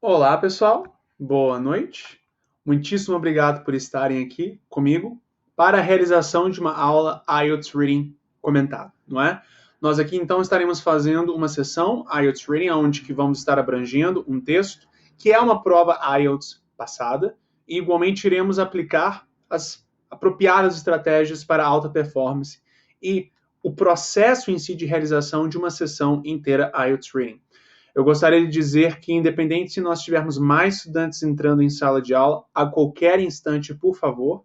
Olá, pessoal. Boa noite. Muitíssimo obrigado por estarem aqui comigo para a realização de uma aula IELTS Reading comentado, não é? Nós aqui, então, estaremos fazendo uma sessão IELTS Reading, onde que vamos estar abrangendo um texto que é uma prova IELTS passada e, igualmente, iremos aplicar as apropriadas estratégias para alta performance e o processo em si de realização de uma sessão inteira IELTS Reading. Eu gostaria de dizer que, independente se nós tivermos mais estudantes entrando em sala de aula, a qualquer instante, por favor,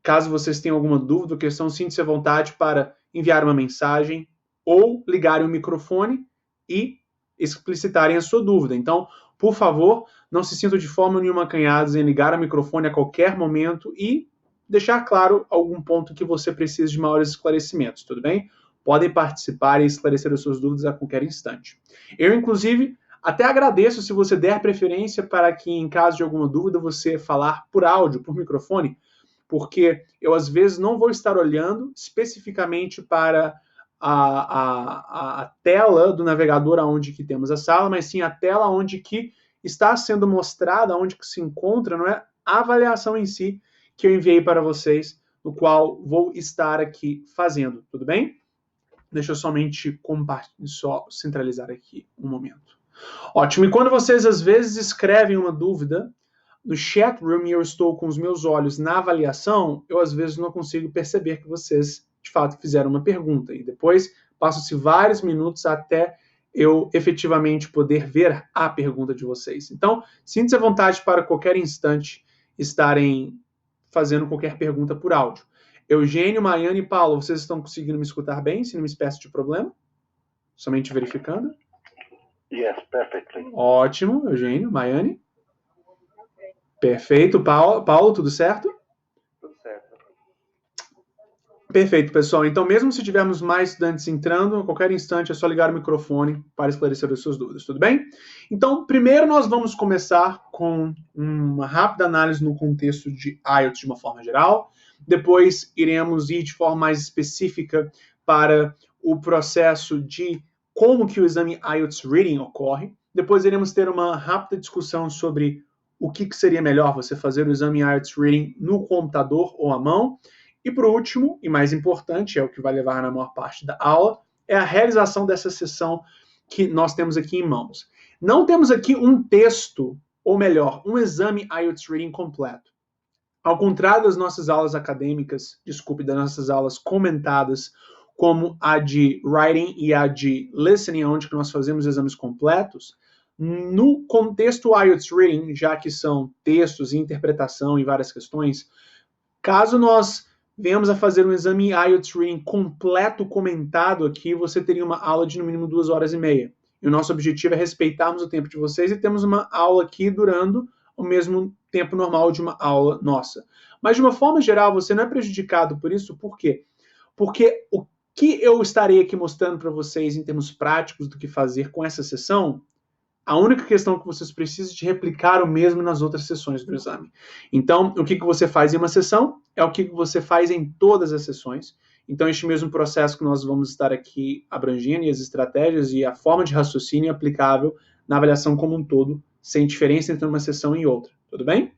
caso vocês tenham alguma dúvida ou questão, sinta-se à vontade para enviar uma mensagem ou ligarem o microfone e explicitarem a sua dúvida. Então, por favor, não se sintam de forma nenhuma acanhados em ligar o microfone a qualquer momento e deixar claro algum ponto que você precisa de maiores esclarecimentos, tudo bem? Podem participar e esclarecer as suas dúvidas a qualquer instante. Eu, inclusive, até agradeço se você der preferência para que, em caso de alguma dúvida, você falar por áudio, por microfone, porque eu, às vezes, não vou estar olhando especificamente para a tela do navegador onde que temos a sala, mas sim a tela onde que está sendo mostrada, onde que se encontra, não é, a avaliação em si que eu enviei para vocês, no qual vou estar aqui fazendo, tudo bem? Deixa eu somente só centralizar aqui um momento. Ótimo, e quando vocês às vezes escrevem uma dúvida no chat room e eu estou com os meus olhos na avaliação, eu às vezes não consigo perceber que vocês de fato fizeram uma pergunta. E depois passam-se vários minutos até eu efetivamente poder ver a pergunta de vocês. Então, sinta-se à vontade para qualquer instante estarem fazendo qualquer pergunta por áudio. Eugênio, Maiane e Paulo, vocês estão conseguindo me escutar bem, sem nenhuma espécie de problema? Somente verificando. Yes, perfectly. Ótimo, Eugênio, Maiane. Perfeito, Paulo, tudo certo? Tudo certo. Perfeito, pessoal. Então, mesmo se tivermos mais estudantes entrando, a qualquer instante é só ligar o microfone para esclarecer as suas dúvidas, tudo bem? Então, primeiro nós vamos começar com uma rápida análise no contexto de IELTS de uma forma geral. Depois iremos ir de forma mais específica para o processo de como que o exame IELTS Reading ocorre. Depois iremos ter uma rápida discussão sobre o que seria melhor você fazer o exame IELTS Reading no computador ou à mão. E por último, e mais importante, é o que vai levar na maior parte da aula, é a realização dessa sessão que nós temos aqui em mãos. Não temos aqui um texto, ou melhor, um exame IELTS Reading completo. Ao contrário das nossas aulas acadêmicas, das nossas aulas comentadas, como a de Writing e a de Listening, onde nós fazemos exames completos, no contexto IELTS Reading, já que são textos e interpretação e várias questões, caso nós venhamos a fazer um exame IELTS Reading completo comentado aqui, você teria uma aula de no mínimo 2 horas e meia. E o nosso objetivo é respeitarmos o tempo de vocês e temos uma aula aqui durando o mesmo tempo normal de uma aula nossa. Mas, de uma forma geral, você não é prejudicado por isso, por quê? Porque o que eu estarei aqui mostrando para vocês em termos práticos do que fazer com essa sessão, a única questão que vocês precisam de replicar o mesmo nas outras sessões do exame. Então, o que você faz em uma sessão é o que você faz em todas as sessões. Então, este mesmo processo que nós vamos estar aqui abrangendo e as estratégias e a forma de raciocínio aplicável na avaliação como um todo, sem diferença entre uma sessão e outra. Tudo bem?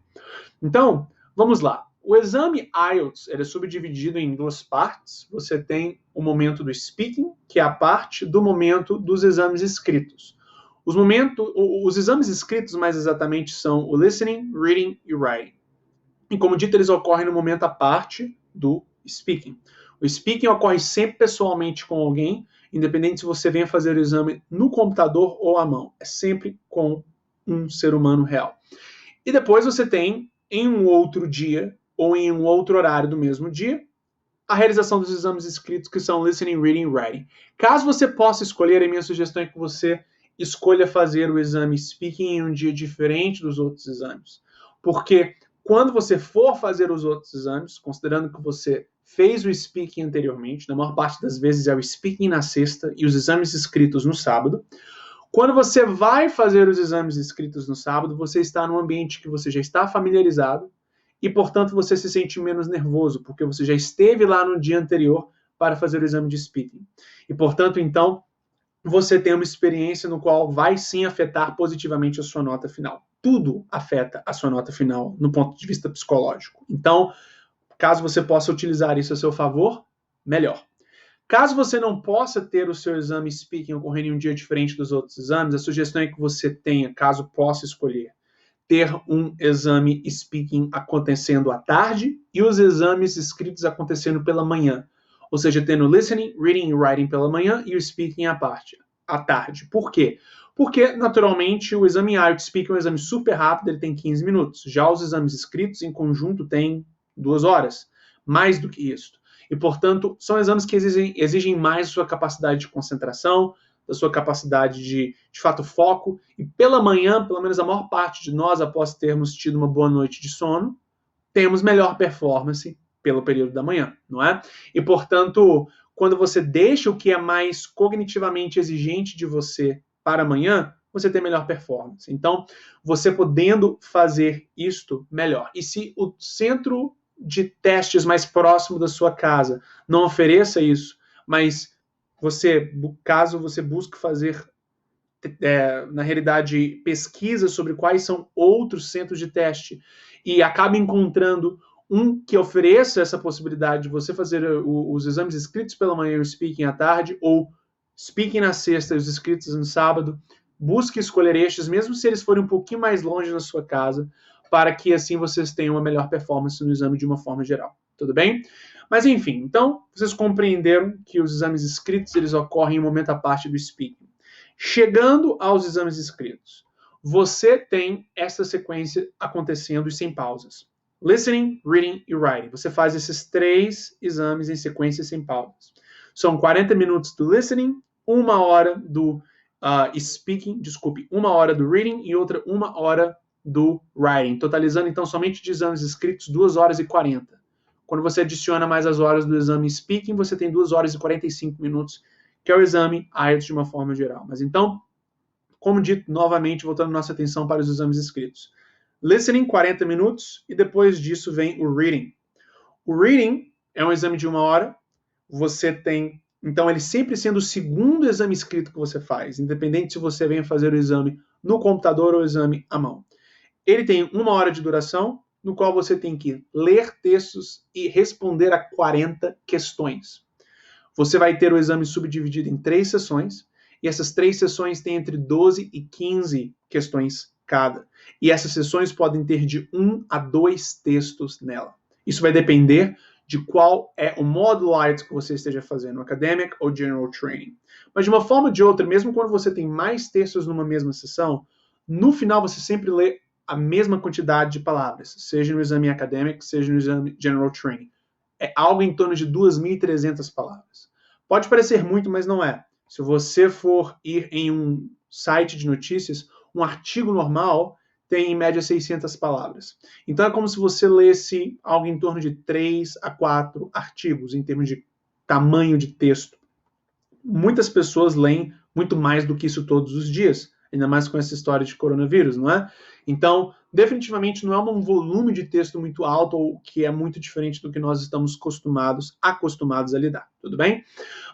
Então, vamos lá. O exame IELTS ele é subdividido em 2 partes. Você tem o momento do speaking, que é a parte do momento dos exames escritos. Os exames escritos, mais exatamente, são o listening, reading e writing. E, como dito, eles ocorrem no momento à parte do speaking. O speaking ocorre sempre pessoalmente com alguém, independente se você venha fazer o exame no computador ou à mão. É sempre com um ser humano real. E depois você tem, em um outro dia, ou em um outro horário do mesmo dia, a realização dos exames escritos, que são listening, reading e writing. Caso você possa escolher, a minha sugestão é que você escolha fazer o exame speaking em um dia diferente dos outros exames. Porque quando você for fazer os outros exames, considerando que você fez o speaking anteriormente, na maior parte das vezes é o speaking na sexta e os exames escritos no sábado, quando você vai fazer os exames escritos no sábado, você está num ambiente que você já está familiarizado e, portanto, você se sente menos nervoso, porque você já esteve lá no dia anterior para fazer o exame de speaking. E, portanto, então, você tem uma experiência no qual vai sim afetar positivamente a sua nota final. Tudo afeta a sua nota final no ponto de vista psicológico. Então, caso você possa utilizar isso a seu favor, melhor. Caso você não possa ter o seu exame speaking ocorrendo em um dia diferente dos outros exames, a sugestão é que você tenha, caso possa escolher, ter um exame speaking acontecendo à tarde e os exames escritos acontecendo pela manhã. Ou seja, tendo listening, reading e writing pela manhã e o speaking à tarde. Por quê? Porque, naturalmente, o exame IELTS Speaking é um exame super rápido, ele tem 15 minutos. Já os exames escritos, em conjunto, têm 2 horas. Mais do que isso. E, portanto, são exames que exigem mais sua capacidade de concentração, da sua capacidade de fato, foco. E pela manhã, pelo menos a maior parte de nós, após termos tido uma boa noite de sono, temos melhor performance pelo período da manhã, não é? E, portanto, quando você deixa o que é mais cognitivamente exigente de você para amanhã, você tem melhor performance. Então, você podendo fazer isto, melhor. E se o centro de testes mais próximo da sua casa não ofereça isso, mas caso você busque fazer na realidade, pesquisa sobre quais são outros centros de teste e acaba encontrando um que ofereça essa possibilidade de você fazer os exames escritos pela manhã e o speaking à tarde, ou speaking na sexta e os escritos no sábado, busque escolher estes, mesmo se eles forem um pouquinho mais longe da sua casa, para que assim vocês tenham uma melhor performance no exame de uma forma geral. Tudo bem? Mas enfim, então, vocês compreenderam que os exames escritos eles ocorrem em um momento à parte do speaking. Chegando aos exames escritos, você tem essa sequência acontecendo sem pausas. Listening, reading e writing. Você faz esses 3 exames em sequência sem pausas. São 40 minutos do listening, 1 hora do speaking, 1 hora do reading e outra 1 hora do writing. Totalizando, então, somente de exames escritos, 2 horas e 40. Quando você adiciona mais as horas do exame speaking, você tem 2 horas e 45 minutos, que é o exame IELTS de uma forma geral. Mas então, como dito, novamente, voltando nossa atenção para os exames escritos. Listening, 40 minutos, e depois disso vem o reading. O reading é um exame de 1 hora. Você tem, então, ele sempre sendo o segundo exame escrito que você faz, independente se você vem fazer o exame no computador ou o exame à mão. Ele tem 1 hora de duração, no qual você tem que ler textos e responder a 40 questões. Você vai ter o exame subdividido em 3 sessões, e essas 3 sessões têm entre 12 e 15 questões cada. E essas sessões podem ter de 1 a 2 textos nela. Isso vai depender de qual é o módulo IELTS que você esteja fazendo, Academic ou General Training. Mas de uma forma ou de outra, mesmo quando você tem mais textos numa mesma sessão, no final você sempre lê a mesma quantidade de palavras, seja no exame Academic, seja no exame General Training. É algo em torno de 2.300 palavras. Pode parecer muito, mas não é. Se você for ir em um site de notícias, um artigo normal tem em média 600 palavras. Então é como se você lesse algo em torno de 3 a 4 artigos em termos de tamanho de texto. Muitas pessoas leem muito mais do que isso todos os dias, ainda mais com essa história de coronavírus, não é? Então, definitivamente não é um volume de texto muito alto ou que é muito diferente do que nós estamos acostumados a lidar, tudo bem?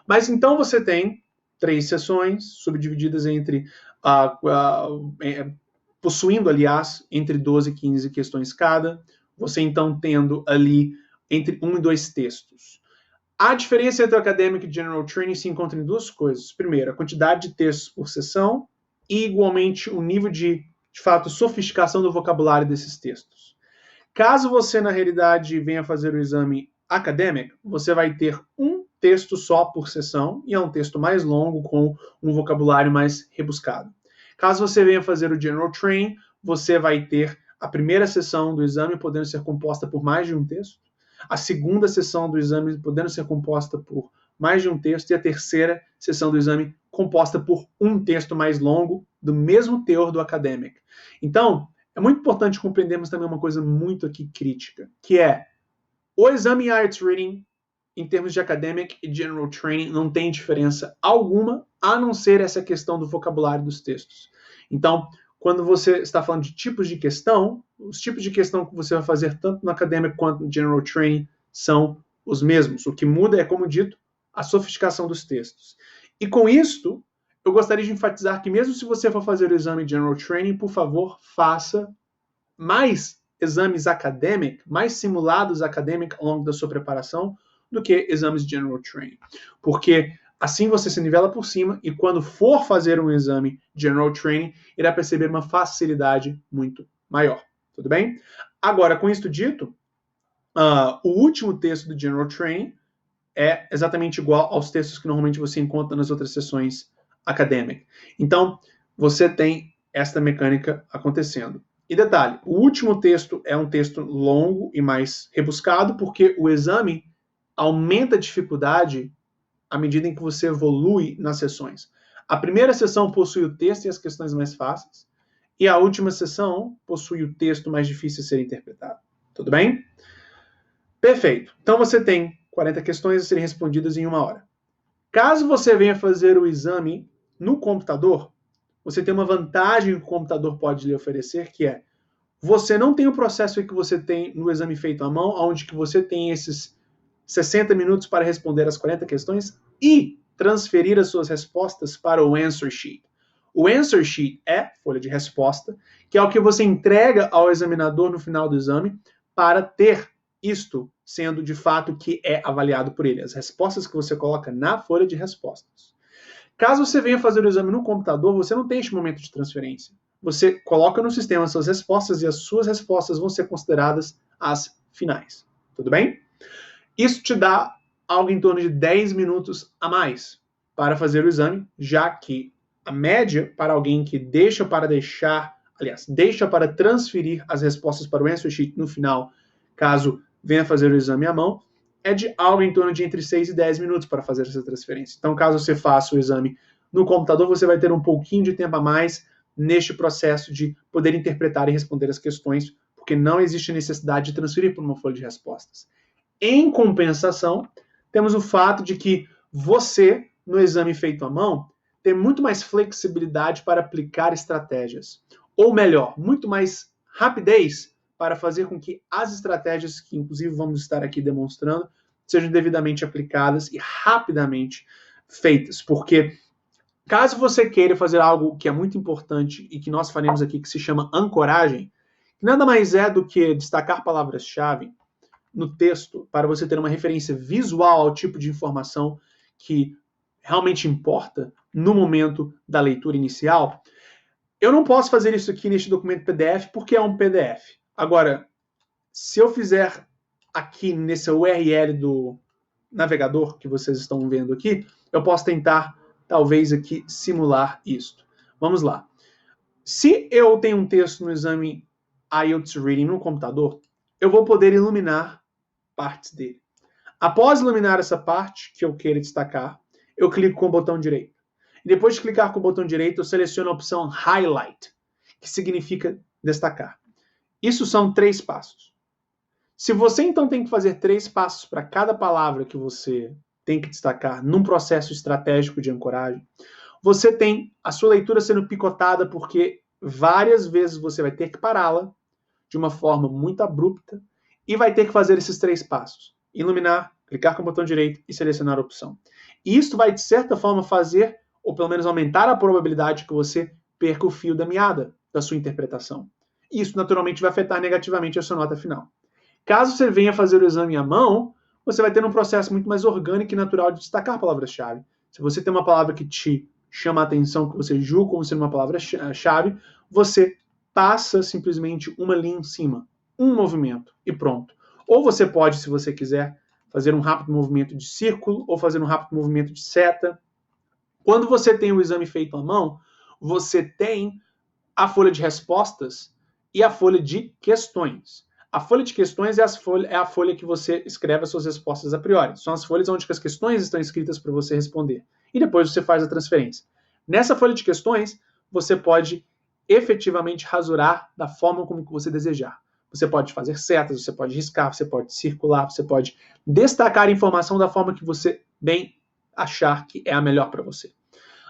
Mas então você tem 3 sessões subdivididas entre, possuindo, aliás, entre 12 e 15 questões cada, você então tendo ali entre 1 e 2 textos. A diferença entre o Academic e General Training se encontra em 2 coisas. Primeiro, a quantidade de textos por sessão e, igualmente, o nível de fato, sofisticação do vocabulário desses textos. Caso você, na realidade, venha fazer o exame Academic, você vai ter um texto só por sessão, e é um texto mais longo, com um vocabulário mais rebuscado. Caso você venha fazer o General Training, você vai ter a primeira sessão do exame podendo ser composta por mais de um texto, a segunda sessão do exame podendo ser composta por mais de um texto, e a terceira sessão do exame composta por um texto mais longo, do mesmo teor do Academic. Então, é muito importante compreendermos também uma coisa muito aqui crítica, que é o exame IELTS Reading, em termos de Academic e General Training, não tem diferença alguma, a não ser essa questão do vocabulário dos textos. Então, quando você está falando de tipos de questão, os tipos de questão que você vai fazer tanto no Academic quanto no General Training são os mesmos. O que muda é, como dito, a sofisticação dos textos. E com isto, eu gostaria de enfatizar que mesmo se você for fazer o exame General Training, por favor, faça mais exames acadêmicos, mais simulados acadêmicos ao longo da sua preparação do que exames General Training. Porque assim você se nivela por cima e quando for fazer um exame General Training, irá perceber uma facilidade muito maior. Tudo bem? Agora, com isso dito, o último texto do General Training é exatamente igual aos textos que normalmente você encontra nas outras sessões acadêmicas. Então, você tem esta mecânica acontecendo. E detalhe, o último texto é um texto longo e mais rebuscado, porque o exame aumenta a dificuldade à medida em que você evolui nas sessões. A primeira sessão possui o texto e as questões mais fáceis, e a última sessão possui o texto mais difícil de ser interpretado. Tudo bem? Perfeito. Então você tem 40 questões a serem respondidas em 1 hora. Caso você venha fazer o exame no computador, você tem uma vantagem que o computador pode lhe oferecer, que é você não tem o processo que você tem no exame feito à mão, onde que você tem esses 60 minutos para responder as 40 questões e transferir as suas respostas para o Answer Sheet. O Answer Sheet é folha de resposta, que é o que você entrega ao examinador no final do exame para ter isto sendo de fato que é avaliado por ele, as respostas que você coloca na folha de respostas. Caso você venha fazer o exame no computador, você não tem este momento de transferência. Você coloca no sistema as suas respostas e as suas respostas vão ser consideradas as finais. Tudo bem? Isso te dá algo em torno de 10 minutos a mais para fazer o exame, já que a média para alguém que deixa para transferir as respostas para o Answer Sheet no final, caso venha fazer o exame à mão, é de algo em torno de entre 6 e 10 minutos para fazer essa transferência. Então, caso você faça o exame no computador, você vai ter um pouquinho de tempo a mais neste processo de poder interpretar e responder as questões, porque não existe necessidade de transferir para uma folha de respostas. Em compensação, temos o fato de que você, no exame feito à mão, tem muito mais flexibilidade para aplicar estratégias. Ou melhor, muito mais rapidez para fazer com que as estratégias, que inclusive vamos estar aqui demonstrando, sejam devidamente aplicadas e rapidamente feitas. Porque caso você queira fazer algo que é muito importante e que nós faremos aqui, que se chama ancoragem, que nada mais é do que destacar palavras-chave no texto para você ter uma referência visual ao tipo de informação que realmente importa no momento da leitura inicial, eu não posso fazer isso aqui neste documento PDF porque é um PDF. Agora, se eu fizer aqui nesse URL do navegador que vocês estão vendo aqui, eu posso tentar, talvez, aqui simular isto. Vamos lá. Se eu tenho um texto no exame IELTS Reading no computador, eu vou poder iluminar partes dele. Após iluminar essa parte que eu queira destacar, eu clico com o botão direito. E depois de clicar com o botão direito, eu seleciono a opção Highlight, que significa destacar. Isso são 3 passos. Se você então tem que fazer 3 passos para cada palavra que você tem que destacar num processo estratégico de ancoragem, você tem a sua leitura sendo picotada porque várias vezes você vai ter que pará-la de uma forma muito abrupta e vai ter que fazer esses 3 passos. Iluminar, clicar com o botão direito e selecionar a opção. E isso vai, de certa forma, fazer, ou pelo menos aumentar a probabilidade que você perca o fio da meada da sua interpretação. Isso, naturalmente, vai afetar negativamente a sua nota final. Caso você venha fazer o exame à mão, você vai ter um processo muito mais orgânico e natural de destacar palavras-chave. Se você tem uma palavra que te chama a atenção, que você julga como sendo uma palavra-chave, você passa simplesmente uma linha em cima, um movimento e pronto. Ou você pode, se você quiser, fazer um rápido movimento de círculo ou fazer um rápido movimento de seta. Quando você tem o exame feito à mão, você tem a folha de respostas e a folha de questões. A folha de questões é a folha que você escreve as suas respostas a priori. São as folhas onde as questões estão escritas para você responder. E depois você faz a transferência. Nessa folha de questões, você pode efetivamente rasurar da forma como você desejar. Você pode fazer setas, você pode riscar, você pode circular, você pode destacar a informação da forma que você bem achar que é a melhor para você.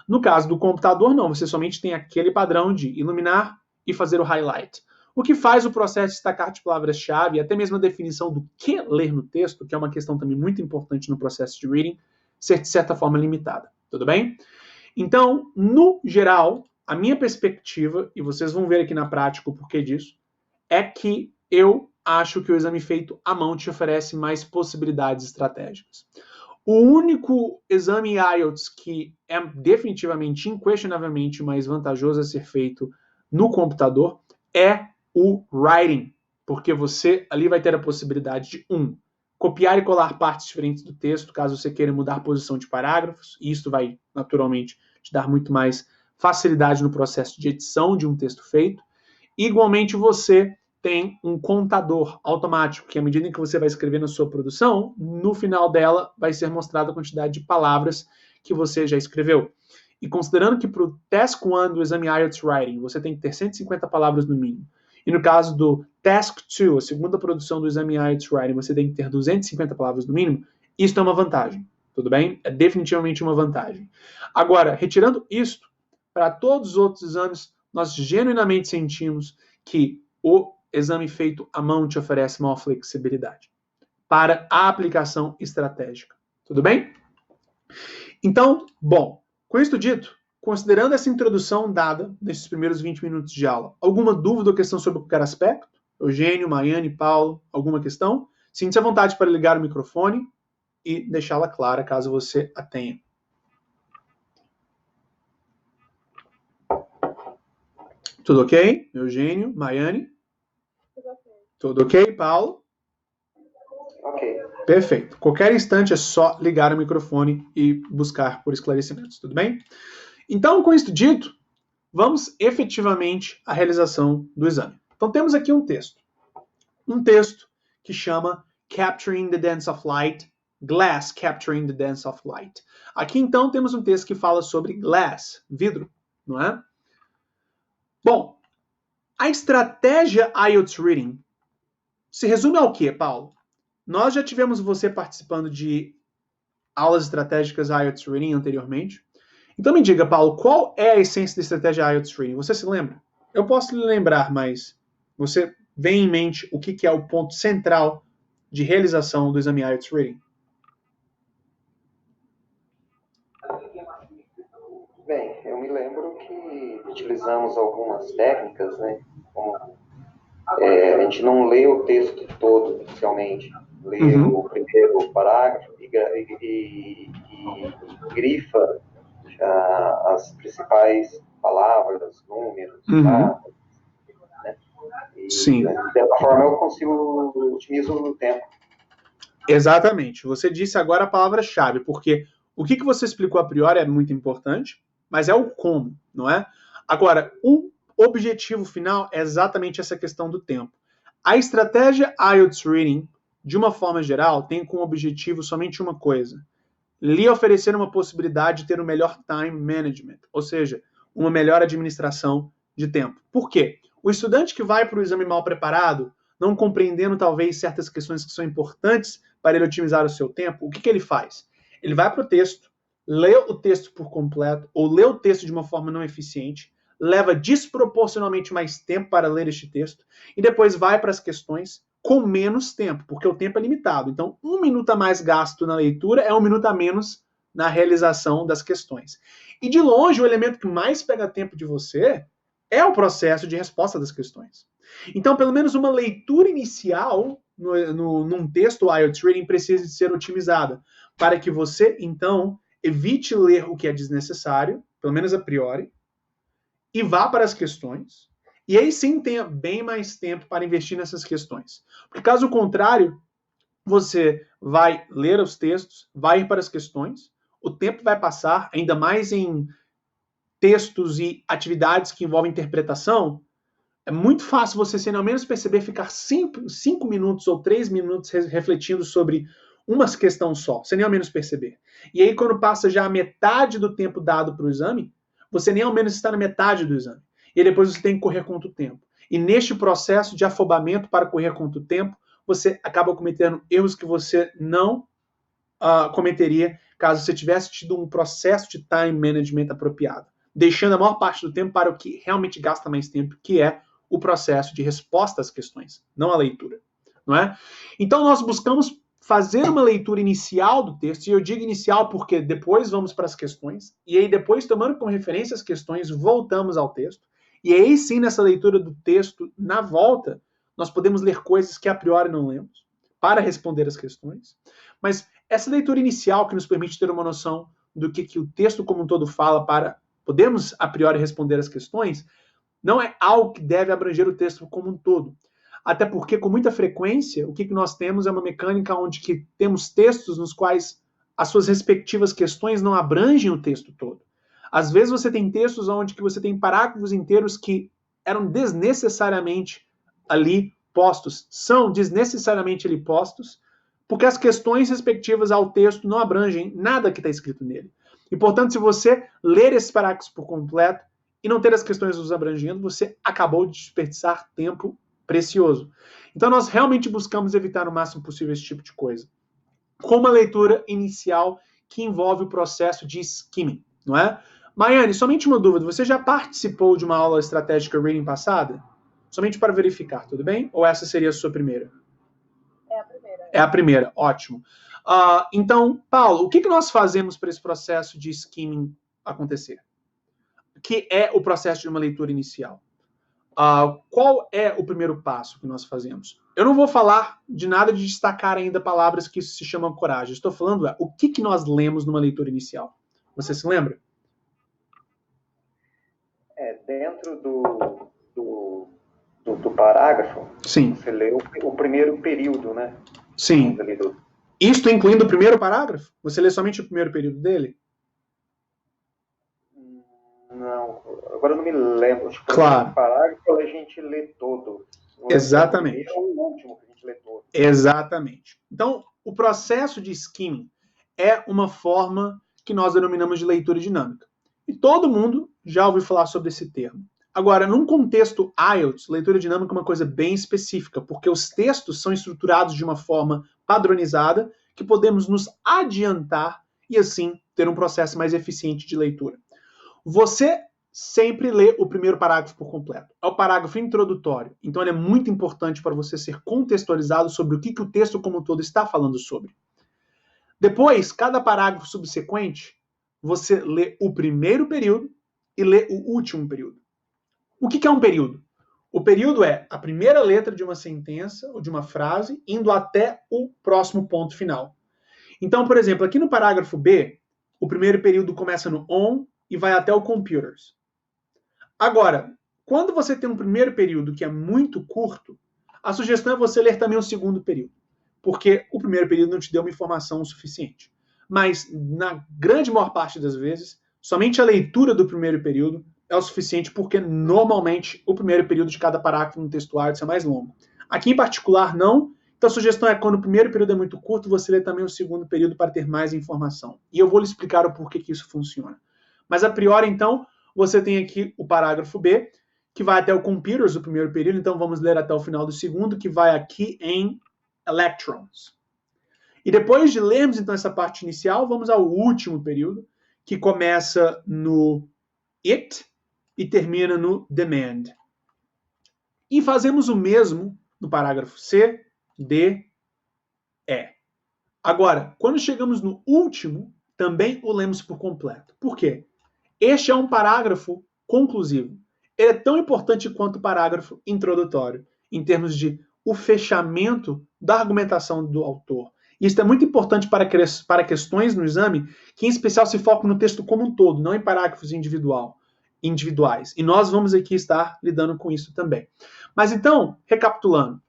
No caso do computador, não. Você somente tem aquele padrão de iluminar e fazer o highlight. O que faz o processo de destacar de palavras-chave, até mesmo a definição do que ler no texto, que é uma questão também muito importante no processo de reading, ser de certa forma limitada. Tudo bem? Então, no geral, a minha perspectiva, e vocês vão ver aqui na prática o porquê disso, é que eu acho que o exame feito à mão te oferece mais possibilidades estratégicas. O único exame IELTS que é definitivamente, inquestionavelmente mais vantajoso a ser feito no computador é o writing, porque você ali vai ter a possibilidade de, copiar e colar partes diferentes do texto, caso você queira mudar a posição de parágrafos, e isso vai, naturalmente, te dar muito mais facilidade no processo de edição de um texto feito. Igualmente, você tem um contador automático, que à medida em que você vai escrever na sua produção, no final dela vai ser mostrada a quantidade de palavras que você já escreveu. E considerando que para o Task 1 do exame IELTS Writing, você tem que ter 150 palavras no mínimo, e no caso do Task 2, a segunda produção do exame IELTS Writing, você tem que ter 250 palavras no mínimo, isso é uma vantagem, tudo bem? É definitivamente uma vantagem. Agora, retirando isto, para todos os outros exames, nós genuinamente sentimos que o exame feito à mão te oferece maior flexibilidade para a aplicação estratégica. Tudo bem? Então, bom, com isso dito, considerando essa introdução dada nesses primeiros 20 minutos de aula, alguma dúvida ou questão sobre qualquer aspecto? Eugênio, Maiane, Paulo, alguma questão? Sinta-se à vontade para ligar o microfone e deixá-la clara caso você a tenha. Tudo ok? Eugênio, Maiane? Tudo ok, Paulo? Ok. Perfeito. Qualquer instante é só ligar o microfone e buscar por esclarecimentos, tudo bem? Então, com isso dito, vamos efetivamente à realização do exame. Então, temos aqui um texto. Um texto que chama Capturing the Dance of Light, Glass Capturing the Dance of Light. Aqui, então, temos um texto que fala sobre glass, vidro, não é? Bom, a estratégia IELTS Reading se resume ao quê, Paulo? Nós já tivemos você participando de aulas estratégicas IELTS Reading anteriormente. Então me diga, Paulo, qual é a essência da estratégia IELTS Reading? Você se lembra? Eu posso lhe lembrar, mas você vem em mente o que é o ponto central de realização do exame IELTS Reading? Bem, eu me lembro que utilizamos algumas técnicas, né? Como, a gente não lê o texto todo inicialmente, lê o primeiro parágrafo e grifa as principais palavras, números, datas, né? E Sim. dessa forma eu consigo otimizar o tempo. Exatamente. Você disse agora a palavra-chave, porque o que você explicou a priori é muito importante, mas é o como, não é? Agora, o objetivo final é exatamente essa questão do tempo. A estratégia IELTS Reading, de uma forma geral, tem como objetivo somente uma coisa: lhe oferecer uma possibilidade de ter um melhor time management, ou seja, uma melhor administração de tempo. Por quê? O estudante que vai para o exame mal preparado, não compreendendo talvez certas questões que são importantes para ele otimizar o seu tempo, o que ele faz? Ele vai para o texto, lê o texto por completo, ou lê o texto de uma forma não eficiente, leva desproporcionalmente mais tempo para ler este texto, e depois vai para as questões com menos tempo, porque o tempo é limitado. Então, 1 minuto a mais gasto na leitura é 1 minuto a menos na realização das questões. E de longe, o elemento que mais pega tempo de você é o processo de resposta das questões. Então, pelo menos uma leitura inicial num texto IELTS Reading precisa de ser otimizada, para que você, então, evite ler o que é desnecessário, pelo menos a priori, e vá para as questões, e aí sim tenha bem mais tempo para investir nessas questões. Porque caso contrário, você vai ler os textos, vai ir para as questões, o tempo vai passar, ainda mais em textos e atividades que envolvem interpretação, é muito fácil você, sem ao menos perceber, ficar 5 minutos ou 3 minutos refletindo sobre uma questão só, sem nem ao menos perceber. E aí, quando passa já a metade do tempo dado para o exame, você nem ao menos está na metade do exame. E aí depois você tem que correr contra o tempo. E neste processo de afobamento para correr contra o tempo, você acaba cometendo erros que você não cometeria caso você tivesse tido um processo de time management apropriado, deixando a maior parte do tempo para o que realmente gasta mais tempo, que é o processo de resposta às questões, não a leitura, não é? Então nós buscamos fazer uma leitura inicial do texto, e eu digo inicial porque depois vamos para as questões, e aí depois, tomando como referência as questões, voltamos ao texto, e aí sim, nessa leitura do texto, na volta, nós podemos ler coisas que a priori não lemos, para responder as questões, mas essa leitura inicial que nos permite ter uma noção do que o texto como um todo fala para podermos a priori responder as questões, não é algo que deve abranger o texto como um todo. Até porque, com muita frequência, o que nós temos é uma mecânica onde que temos textos nos quais as suas respectivas questões não abrangem o texto todo. Às vezes você tem textos onde que você tem parágrafos inteiros que eram desnecessariamente ali postos, são desnecessariamente ali postos, porque as questões respectivas ao texto não abrangem nada que está escrito nele. E, portanto, se você ler esses parágrafos por completo e não ter as questões os abrangendo, você acabou de desperdiçar tempo precioso. Então, nós realmente buscamos evitar o máximo possível esse tipo de coisa. Com uma leitura inicial que envolve o processo de skimming, não é? Maiane, somente uma dúvida. Você já participou de uma aula estratégica reading passada? Somente para verificar, tudo bem? Ou essa seria a sua primeira? É a primeira. É a primeira, ótimo. Então, Paulo, o que nós fazemos para esse processo de skimming acontecer? Que é o processo de uma leitura inicial. Qual é o primeiro passo que nós fazemos? Eu não vou falar de nada de destacar ainda palavras que se chamam coragem. Estou falando o que nós lemos numa leitura inicial. Você se lembra? Dentro do parágrafo, sim, você lê o primeiro período, né? Sim. Isto incluindo o primeiro parágrafo? Você lê somente o primeiro período dele? Não, agora eu não me lembro. Acho que claro. O parágrafo a gente lê todo. Exatamente. É o último que a gente lê todo. Exatamente. Então, o processo de skimming é uma forma que nós denominamos de leitura dinâmica. E todo mundo já ouviu falar sobre esse termo. Agora, num contexto IELTS, leitura dinâmica é uma coisa bem específica, porque os textos são estruturados de uma forma padronizada que podemos nos adiantar e, assim, ter um processo mais eficiente de leitura. Você sempre lê o primeiro parágrafo por completo. É o parágrafo introdutório. Então, ele é muito importante para você ser contextualizado sobre o que o texto como um todo está falando sobre. Depois, cada parágrafo subsequente, você lê o primeiro período e lê o último período. O que é um período? O período é a primeira letra de uma sentença ou de uma frase indo até o próximo ponto final. Então, por exemplo, aqui no parágrafo B, o primeiro período começa no on e vai até o computers. Agora, quando você tem um primeiro período que é muito curto, a sugestão é você ler também o segundo período, porque o primeiro período não te deu uma informação suficiente. Mas, na grande maior parte das vezes, somente a leitura do primeiro período é o suficiente, porque normalmente o primeiro período de cada parágrafo no texto IELTS é mais longo. Aqui em particular, não. Então a sugestão é quando o primeiro período é muito curto, você lê também o segundo período para ter mais informação. E eu vou lhe explicar o porquê que isso funciona. Mas a priori, então, você tem aqui o parágrafo B, que vai até o computers, o primeiro período, então vamos ler até o final do segundo, que vai aqui em electrons. E depois de lermos, então, essa parte inicial, vamos ao último período, que começa no it e termina no demand. E fazemos o mesmo no parágrafo C, D, E. Agora, quando chegamos no último, também o lemos por completo. Por quê? Este é um parágrafo conclusivo. Ele é tão importante quanto o parágrafo introdutório, em termos de o fechamento da argumentação do autor. Isso é muito importante para questões no exame, que em especial se focam no texto como um todo, não em parágrafos individuais. E nós vamos aqui estar lidando com isso também. Mas então, recapitulando,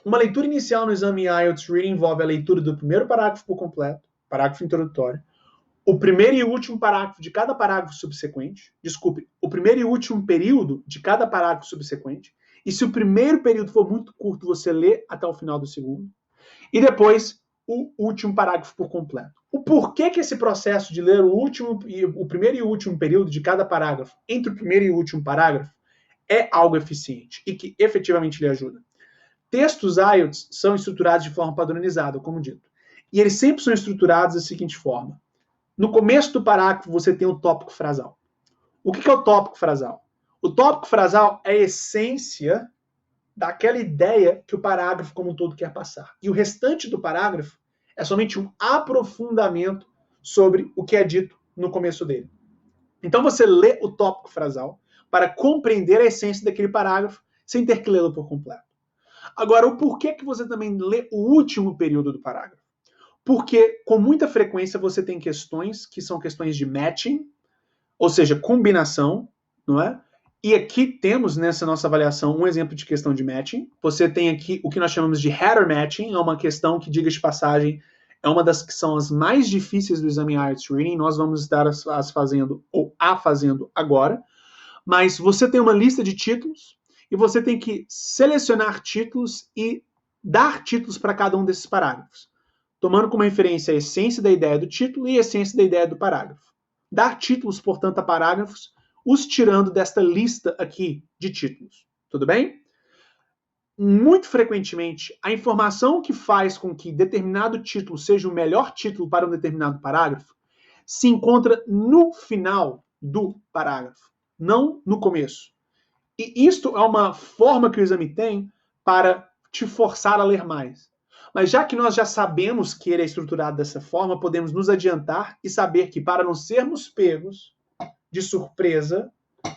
uma leitura inicial no exame IELTS Reading envolve a leitura do primeiro parágrafo por completo, parágrafo introdutório, o primeiro e último parágrafo de cada parágrafo subsequente, o primeiro e último período de cada parágrafo subsequente, e se o primeiro período for muito curto, você lê até o final do segundo, e depois o último parágrafo por completo. O porquê que esse processo de ler o primeiro e o último período de cada parágrafo, entre o primeiro e o último parágrafo, é algo eficiente e que efetivamente lhe ajuda. Textos IELTS são estruturados de forma padronizada, como dito, e eles sempre são estruturados da seguinte forma. No começo do parágrafo, você tem o tópico frasal. O que é o tópico frasal? O tópico frasal é a essência daquela ideia que o parágrafo como um todo quer passar. E o restante do parágrafo É somente um aprofundamento sobre o que é dito no começo dele. Então você lê o tópico frasal para compreender a essência daquele parágrafo sem ter que lê-lo por completo. Agora, o porquê que você também lê o último período do parágrafo? Porque, com muita frequência, você tem questões que são questões de matching, ou seja, combinação, não é? E aqui temos, nessa nossa avaliação, um exemplo de questão de matching. Você tem aqui o que nós chamamos de header matching, é uma questão que, diga de passagem, é uma das que são as mais difíceis do exame IELTS Reading. Nós vamos estar as fazendo, ou a fazendo agora. Mas você tem uma lista de títulos, e você tem que selecionar títulos e dar títulos para cada um desses parágrafos, tomando como referência a essência da ideia do título e a essência da ideia do parágrafo. Dar títulos, portanto, a parágrafos, os tirando desta lista aqui de títulos. Tudo bem? Muito frequentemente, a informação que faz com que determinado título seja o melhor título para um determinado parágrafo se encontra no final do parágrafo, não no começo. E isto é uma forma que o exame tem para te forçar a ler mais. Mas já que nós já sabemos que ele é estruturado dessa forma, podemos nos adiantar e saber que, para não sermos pegos de surpresa,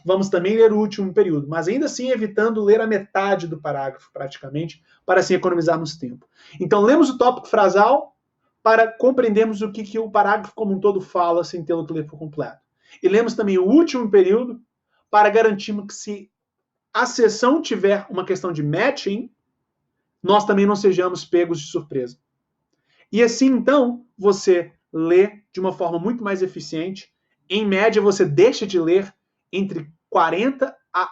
vamos também ler o último período, mas ainda assim evitando ler a metade do parágrafo, praticamente, para assim economizarmos tempo. Então, lemos o tópico frasal para compreendermos o que o parágrafo como um todo fala, sem tê-lo que ler por completo. E lemos também o último período para garantirmos que, se a sessão tiver uma questão de matching, nós também não sejamos pegos de surpresa. E assim, então, você lê de uma forma muito mais eficiente. Em média, você deixa de ler entre 30% a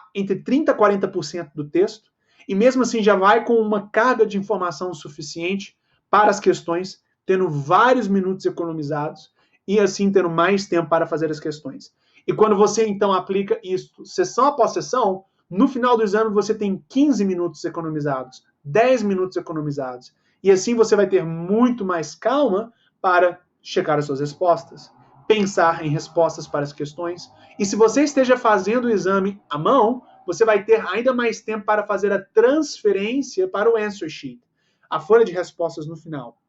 40% do texto, e mesmo assim já vai com uma carga de informação suficiente para as questões, tendo vários minutos economizados, e assim tendo mais tempo para fazer as questões. E quando você, então, aplica isso sessão após sessão, no final do exame você tem 15 minutos economizados, 10 minutos economizados. E assim você vai ter muito mais calma para checar as suas respostas, pensar em respostas para as questões. E se você esteja fazendo o exame à mão, você vai ter ainda mais tempo para fazer a transferência para o answer sheet, a folha de respostas no final.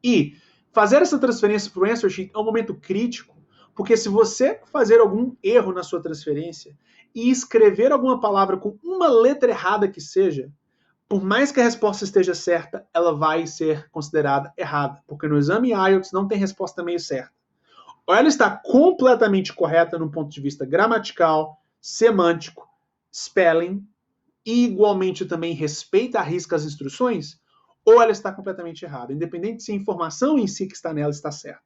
E fazer essa transferência para o answer sheet é um momento crítico, porque se você fazer algum erro na sua transferência e escrever alguma palavra com uma letra errada que seja, por mais que a resposta esteja certa, ela vai ser considerada errada, porque no exame IELTS não tem resposta meio certa. Ou ela está completamente correta no ponto de vista gramatical, semântico, spelling, e igualmente também respeita à risca as instruções, ou ela está completamente errada, independente se a informação em si que está nela está certa.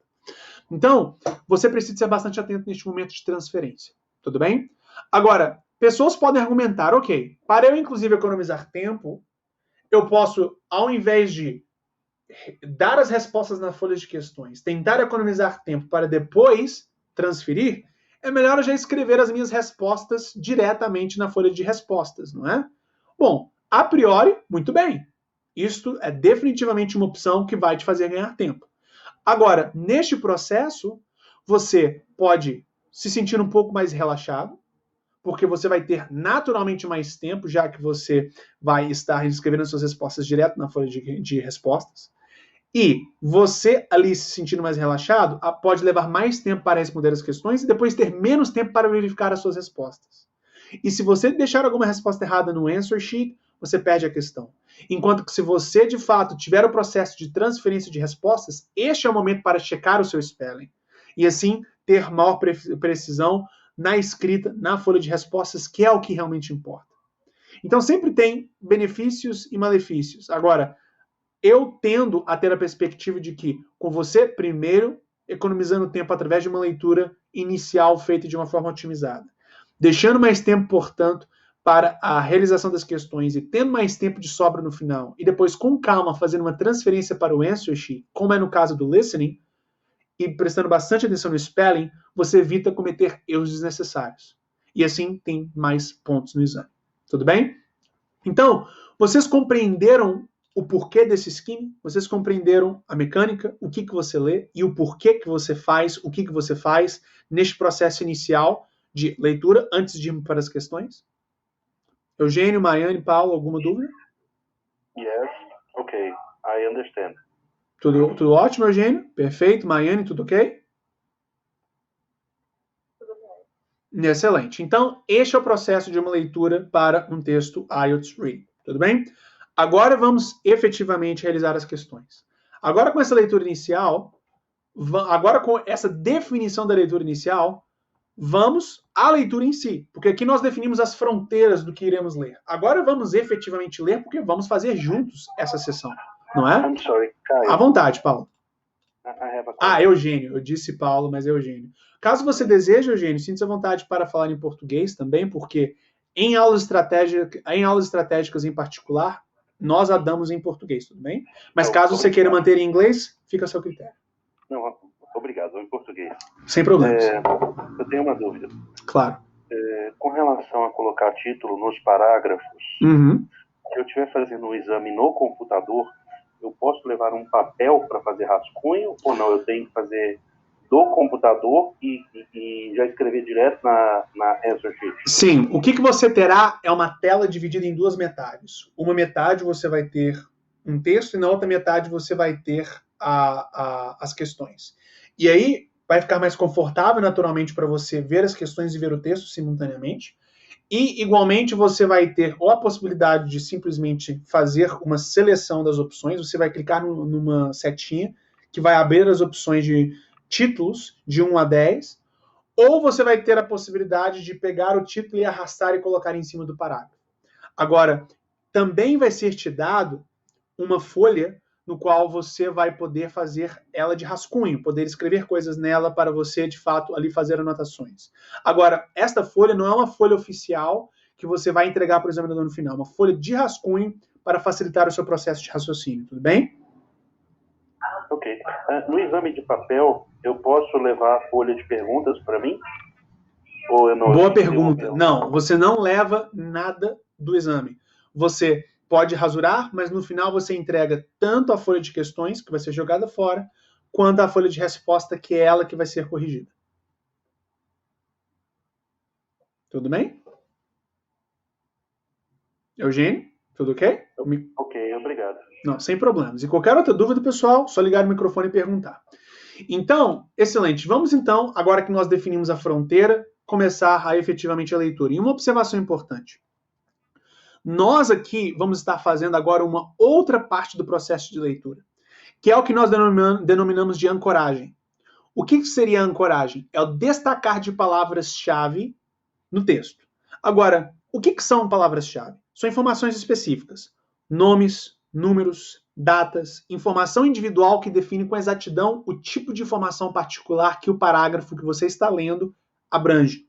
Então, você precisa ser bastante atento neste momento de transferência. Tudo bem? Agora, pessoas podem argumentar, ok, para eu inclusive economizar tempo, eu posso, ao invés de dar as respostas na folha de questões, tentar economizar tempo para depois transferir, é melhor eu já escrever as minhas respostas diretamente na folha de respostas, não é? Bom, a priori, muito bem. Isto é definitivamente uma opção que vai te fazer ganhar tempo. Agora, neste processo, você pode se sentir um pouco mais relaxado, porque você vai ter naturalmente mais tempo, já que você vai estar escrevendo suas respostas direto na folha de respostas. E você ali se sentindo mais relaxado, pode levar mais tempo para responder as questões e depois ter menos tempo para verificar as suas respostas. E se você deixar alguma resposta errada no answer sheet, você perde a questão. Enquanto que se você, de fato, tiver o processo de transferência de respostas, este é o momento para checar o seu spelling. E assim, ter maior precisão na escrita, na folha de respostas, que é o que realmente importa. Então, sempre tem benefícios e malefícios. Agora, eu tendo a ter a perspectiva de que, com você, primeiro, economizando tempo através de uma leitura inicial feita de uma forma otimizada, deixando mais tempo, portanto, para a realização das questões e tendo mais tempo de sobra no final, e depois, com calma, fazendo uma transferência para o answer sheet, como é no caso do listening, e prestando bastante atenção no spelling, você evita cometer erros desnecessários. E assim tem mais pontos no exame. Tudo bem? Então, vocês compreenderam o porquê desse skimming? Vocês compreenderam a mecânica, o que você lê e o porquê que você faz, o que você faz neste processo inicial de leitura antes de ir para as questões? Eugênio, Maiane, Paulo, alguma dúvida? Yes, okay, I understand. Tudo ótimo, Eugênio? Perfeito. Maiane, tudo ok? Tudo bem. Excelente. Então, este é o processo de uma leitura para um texto IELTS Reading. Tudo bem? Agora vamos efetivamente realizar as questões. Agora com essa leitura inicial, agora com essa definição da leitura inicial, vamos à leitura em si, porque aqui nós definimos as fronteiras do que iremos ler. Agora vamos efetivamente ler, porque vamos fazer juntos essa sessão, não é? I'm sorry, Caio. À vontade, Paulo. I have a question. Eugênio. Eu disse Paulo, mas é Eugênio. Caso você deseje, Eugênio, sinta-se à vontade para falar em português também, porque em aulas estratégicas em particular, nós a damos em português, tudo bem? Mas caso você queira manter em inglês, fica a seu critério. Não, obrigado, em português. Sem problemas. Eu tenho uma dúvida. Claro. Com relação a colocar título nos parágrafos, Uhum. se eu estiver fazendo um exame no computador, eu posso levar um papel para fazer rascunho ou não? Eu tenho que fazer do computador e já escrever direto na answer sheet? Sim, o que você terá é uma tela dividida em duas metades. Uma metade você vai ter um texto e na outra metade você vai ter as questões. E aí vai ficar mais confortável, naturalmente, para você ver as questões e ver o texto simultaneamente. E, igualmente, você vai ter ou a possibilidade de simplesmente fazer uma seleção das opções. Você vai clicar numa setinha que vai abrir as opções de títulos de 1 a 10, ou você vai ter a possibilidade de pegar o título e arrastar e colocar em cima do parágrafo. Agora, também vai ser te dado uma folha no qual você vai poder fazer ela de rascunho, poder escrever coisas nela para você, de fato, ali fazer anotações. Agora, esta folha não é uma folha oficial que você vai entregar para o examinador no final, é uma folha de rascunho para facilitar o seu processo de raciocínio, tudo bem? Ok. No exame de papel, eu posso levar a folha de perguntas para mim? Ou eu não? Boa pergunta. Não, você não leva nada do exame. Você pode rasurar, mas no final você entrega tanto a folha de questões, que vai ser jogada fora, quanto a folha de resposta, que é ela que vai ser corrigida. Tudo bem? Eugênio, tudo ok? Ok, obrigado. Não, sem problemas. E qualquer outra dúvida, pessoal, só ligar o microfone e perguntar. Então, excelente. Vamos então, agora que nós definimos a fronteira, começar a efetivamente a leitura. E uma observação importante. Nós aqui vamos estar fazendo agora uma outra parte do processo de leitura, que é o que nós denominamos de ancoragem. O que seria a ancoragem? É o destacar de palavras-chave no texto. Agora, o que são palavras-chave? São informações específicas. Nomes, números, datas, informação individual que define com exatidão o tipo de informação particular que o parágrafo que você está lendo abrange.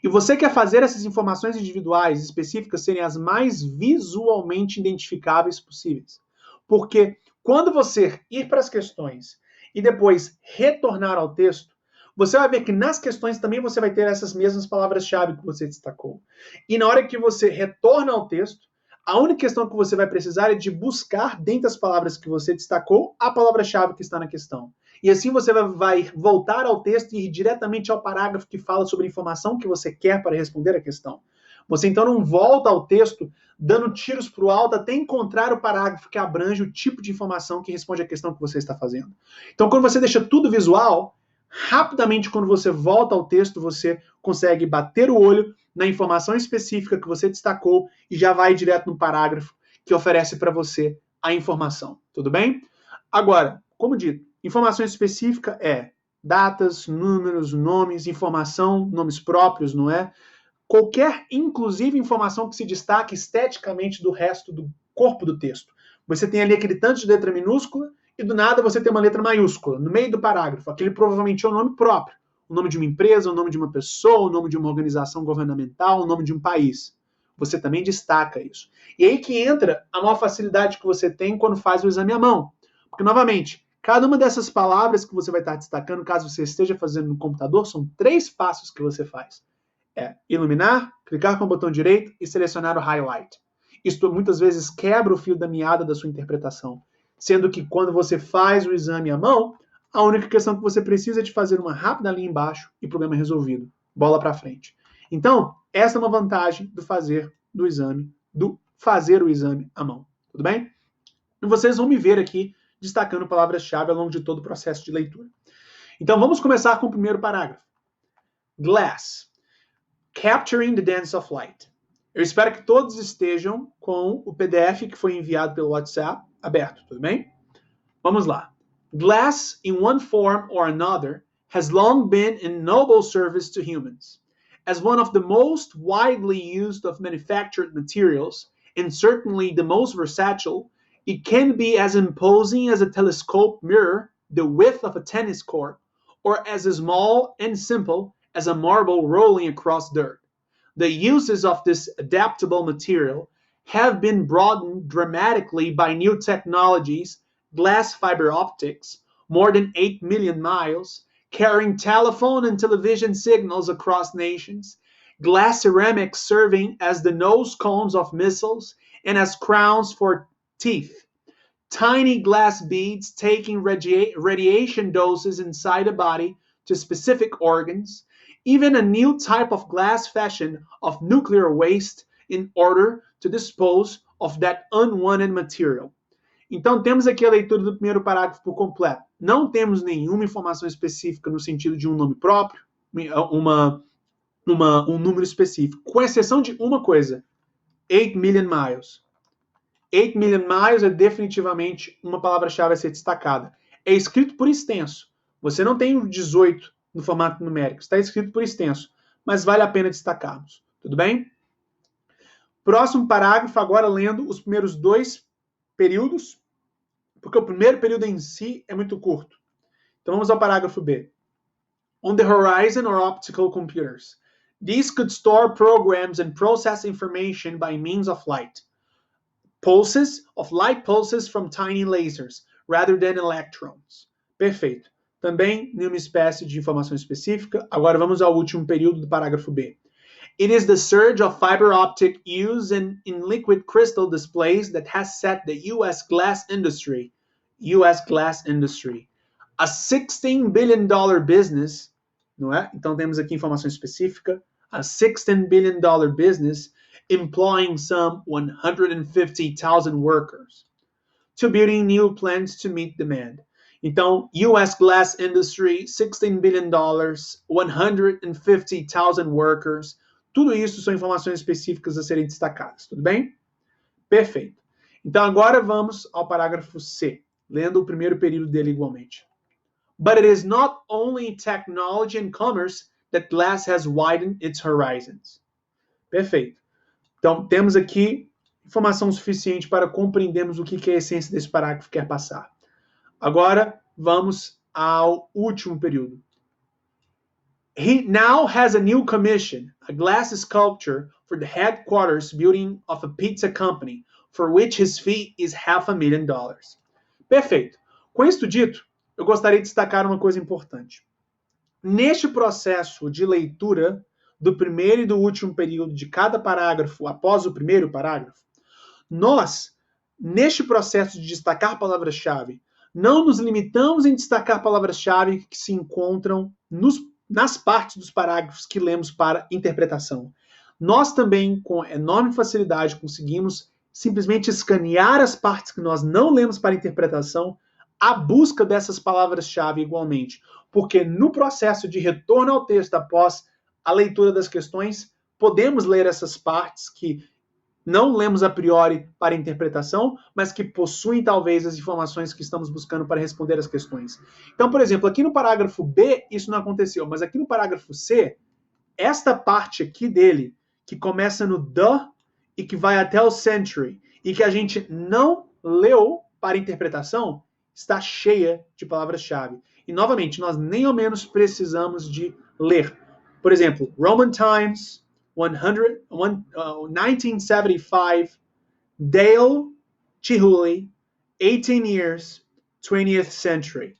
E você quer fazer essas informações individuais específicas serem as mais visualmente identificáveis possíveis. Porque quando você ir para as questões e depois retornar ao texto, você vai ver que nas questões também você vai ter essas mesmas palavras-chave que você destacou. E na hora que você retorna ao texto, a única questão que você vai precisar é de buscar, dentre as palavras que você destacou, a palavra-chave que está na questão. E assim você vai voltar ao texto e ir diretamente ao parágrafo que fala sobre a informação que você quer para responder a questão. Você então não volta ao texto dando tiros para o alto até encontrar o parágrafo que abrange o tipo de informação que responde à questão que você está fazendo. Então, quando você deixa tudo visual, rapidamente, quando você volta ao texto, você consegue bater o olho na informação específica que você destacou e já vai direto no parágrafo que oferece para você a informação. Tudo bem? Agora, como dito, informação específica é datas, números, nomes, informação, nomes próprios, não é? Qualquer, inclusive, informação que se destaque esteticamente do resto do corpo do texto. Você tem ali aquele tanto de letra minúscula e do nada você tem uma letra maiúscula no meio do parágrafo. Aquele provavelmente é o nome próprio. O nome de uma empresa, o nome de uma pessoa, o nome de uma organização governamental, o nome de um país. Você também destaca isso. E aí que entra a maior facilidade que você tem quando faz o exame à mão. Porque, novamente, cada uma dessas palavras que você vai estar destacando, caso você esteja fazendo no computador, são 3 passos que você faz. É iluminar, clicar com o botão direito e selecionar o highlight. Isto muitas vezes quebra o fio da meada da sua interpretação. Sendo que quando você faz o exame à mão, a única questão que você precisa é de fazer uma rápida linha embaixo e problema resolvido. Bola para frente. Então, essa é uma vantagem do fazer o exame à mão. Tudo bem? E vocês vão me ver aqui destacando palavras-chave ao longo de todo o processo de leitura. Então vamos começar com o primeiro parágrafo. Glass. Capturing the Dance of Light. Eu espero que todos estejam com o PDF que foi enviado pelo WhatsApp aberto, tudo bem? Vamos lá. Glass, in one form or another, has long been in noble service to humans. As one of the most widely used of manufactured materials, and certainly the most versatile, it can be as imposing as a telescope mirror, the width of a tennis court, or as small and simple as a marble rolling across dirt. The uses of this adaptable material have been broadened dramatically by new technologies, glass fiber optics, more than 8 million miles, carrying telephone and television signals across nations, glass ceramics serving as the nose cones of missiles and as crowns for teeth, tiny glass beads taking radiation doses inside the body to specific organs, even a new type of glass fashion of nuclear waste in order to dispose of that unwanted material. Então, temos aqui a leitura do primeiro parágrafo por completo. Não temos nenhuma informação específica no sentido de um nome próprio, um número específico, com exceção de uma coisa, 8 million miles. 8 million miles é definitivamente uma palavra-chave a ser destacada. É escrito por extenso. Você não tem o 18 no formato numérico, está escrito por extenso, mas vale a pena destacarmos. Tudo bem? Próximo parágrafo, agora lendo os primeiros 2 períodos, porque o primeiro período em si é muito curto. Então vamos ao parágrafo B. On the horizon are optical computers. These could store programs and process information by means of light. Light pulses from tiny lasers, rather than electrons. Perfeito. Também nenhuma espécie de informação específica. Agora vamos ao último período do parágrafo B. It is the surge of fiber optic use in liquid crystal displays that has set the U.S. glass industry, a $16 billion business, não é? Então temos aqui informação específica, a $16 billion business employing some 150,000 workers to building new plants to meet demand. Então, U.S. glass industry, $16 billion, 150,000 workers. Tudo isso são informações específicas a serem destacadas, tudo bem? Perfeito. Então, agora vamos ao parágrafo C, lendo o primeiro período dele igualmente. But it is not only in technology and commerce that glass has widened its horizons. Perfeito. Então, temos aqui informação suficiente para compreendermos o que a essência desse parágrafo quer passar. Agora, vamos ao último período. He now has a new commission, a glass sculpture for the headquarters building of a pizza company, for which his fee is $500,000. Perfeito. Com isso dito, eu gostaria de destacar uma coisa importante. Neste processo de leitura do primeiro e do último período de cada parágrafo após o primeiro parágrafo, nós, neste processo de destacar palavras-chave, não nos limitamos em destacar palavras-chave que se encontram nas partes dos parágrafos que lemos para interpretação. Nós também, com enorme facilidade, conseguimos simplesmente escanear as partes que nós não lemos para interpretação à busca dessas palavras-chave igualmente. Porque no processo de retorno ao texto após a leitura das questões, podemos ler essas partes que não lemos a priori para interpretação, mas que possuem talvez as informações que estamos buscando para responder as questões. Então, por exemplo, aqui no parágrafo B, isso não aconteceu, mas aqui no parágrafo C, esta parte aqui dele, que começa no the e que vai até o century, e que a gente não leu para interpretação, está cheia de palavras-chave. E, novamente, nós nem ao menos precisamos de ler. Por exemplo, Roman Times, 1975, Dale Chihuly, 18 years, 20th century.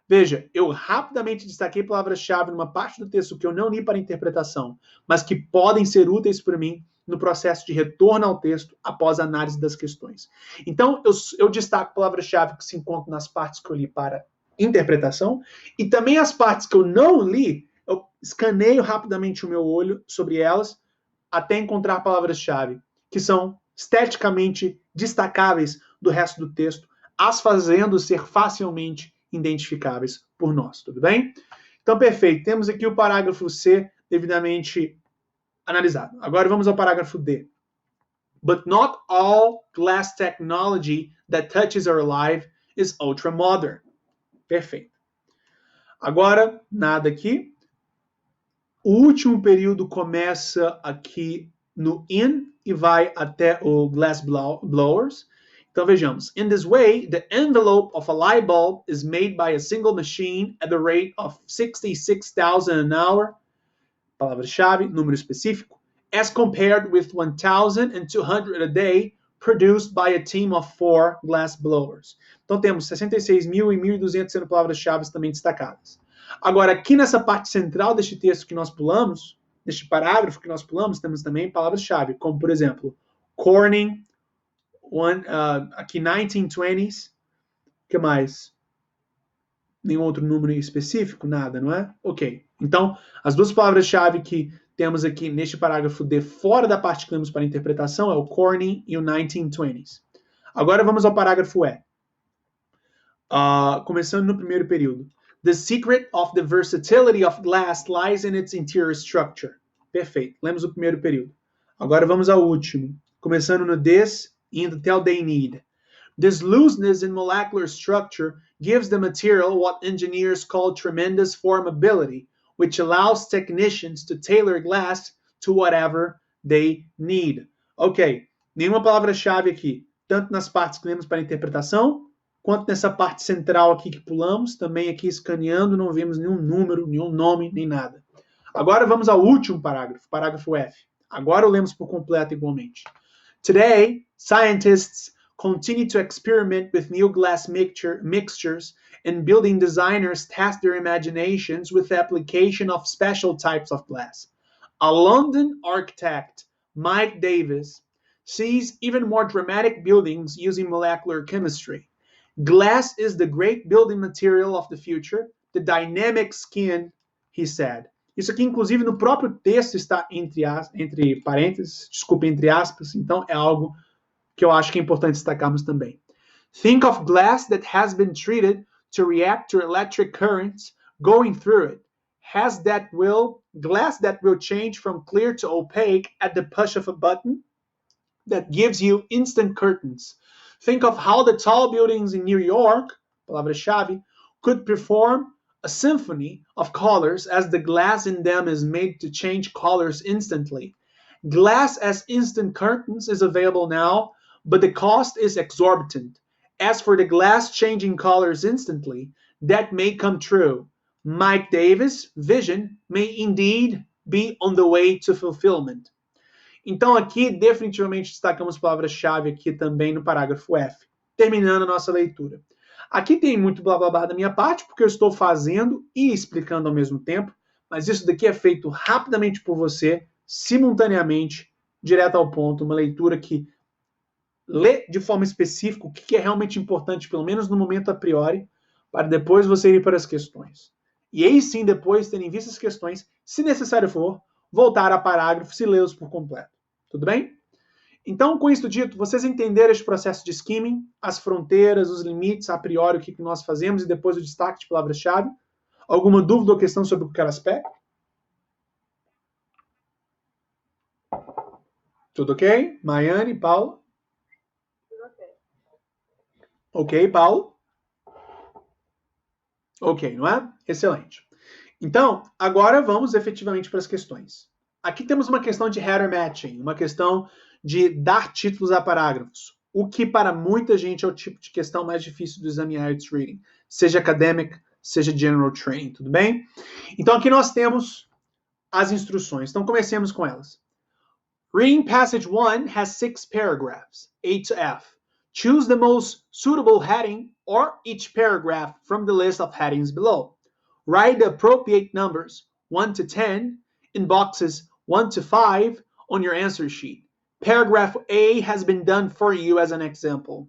Veja, eu rapidamente destaquei palavras-chave numa parte do texto que eu não li para interpretação, mas que podem ser úteis para mim no processo de retorno ao texto após a análise das questões. Então, eu destaco palavras-chave que se encontram nas partes que eu li para interpretação e também as partes que eu não li, eu escaneio rapidamente o meu olho sobre elas até encontrar palavras-chave que são esteticamente destacáveis do resto do texto as fazendo ser facilmente identificáveis por nós, tudo bem? Então, perfeito. Temos aqui o parágrafo C devidamente analisado. Agora vamos ao parágrafo D. But not all glass technology that touches our life is ultra-modern. Perfeito. Agora, nada aqui. O último período começa aqui no in e vai até o glass blowers. Então vejamos. In this way, the envelope of a light bulb is made by a single machine at the rate of 66,000 an hour. Palavra-chave, número específico. As compared with 1,200 a day produced by a team of 4 glass blowers. Então temos 66.000 e 1.200 sendo palavras-chave também destacadas. Agora, aqui nessa parte central deste texto que nós pulamos, neste parágrafo que nós pulamos, temos também palavras-chave, como por exemplo, Corning, aqui 1920s, o que mais? Nenhum outro número específico? Nada, não é? Ok. Então, as duas palavras-chave que temos aqui neste parágrafo D, fora da parte que temos para interpretação, é o Corning e o 1920s. Agora vamos ao parágrafo E. Começando no primeiro período. The secret of the versatility of glass lies in its interior structure. Perfeito. Lemos o primeiro período. Agora vamos ao último. Começando no this, indo até o they need. This looseness in molecular structure gives the material what engineers call tremendous formability, which allows technicians to tailor glass to whatever they need. Ok. Nenhuma palavra-chave aqui. Tanto nas partes que lemos para interpretação, quanto nessa parte central aqui que pulamos, também aqui escaneando, não vemos nenhum número, nenhum nome, nem nada. Agora vamos ao último parágrafo, parágrafo F. Agora o lemos por completo igualmente. Today, scientists continue to experiment with new glass mixtures, and building designers test their imaginations with the application of special types of glass. A London architect, Mike Davis, sees even more dramatic buildings using molecular chemistry. Glass is the great building material of the future, the dynamic skin, he said. Isso aqui, inclusive, no próprio texto está entre parênteses, desculpe, entre aspas, então é algo que eu acho que é importante destacarmos também. Think of glass that has been treated to react to electric currents going through it. Glass that will change from clear to opaque at the push of a button that gives you instant curtains. Think of how the tall buildings in New York, palavra-chave, could perform a symphony of colors as the glass in them is made to change colors instantly. Glass as instant curtains is available now, but the cost is exorbitant. As for the glass changing colors instantly, that may come true. Mike Davis' vision may indeed be on the way to fulfillment. Então aqui definitivamente destacamos palavras-chave aqui também no parágrafo F, terminando a nossa leitura. Aqui tem muito blá blá blá da minha parte, porque eu estou fazendo e explicando ao mesmo tempo, mas isso daqui é feito rapidamente por você, simultaneamente, direto ao ponto, uma leitura que lê de forma específica o que é realmente importante, pelo menos no momento a priori, para depois você ir para as questões. E aí sim, depois, tendo em vista as questões, se necessário for, voltar a parágrafos e lê-los por completo. Tudo bem? Então, com isso dito, vocês entenderam este processo de skimming, as fronteiras, os limites, a priori, o que nós fazemos e depois o destaque de palavras-chave? Alguma dúvida ou questão sobre qualquer aspecto? Tudo ok? Maiane, Paulo? Tudo ok. Ok, Paulo? Ok, não é? Excelente. Então, agora vamos efetivamente para as questões. Aqui temos uma questão de header matching, uma questão de dar títulos a parágrafos, o que para muita gente é o tipo de questão mais difícil do exame IELTS Reading, seja academic, seja general training, tudo bem? Então aqui nós temos as instruções, então comecemos com elas. Reading passage 1 has 6 paragraphs, A to F. Choose the most suitable heading or each paragraph from the list of headings below. Write the appropriate numbers 1 to 10 in boxes 1 to 5 on your answer sheet. Paragraph A has been done for you as an example.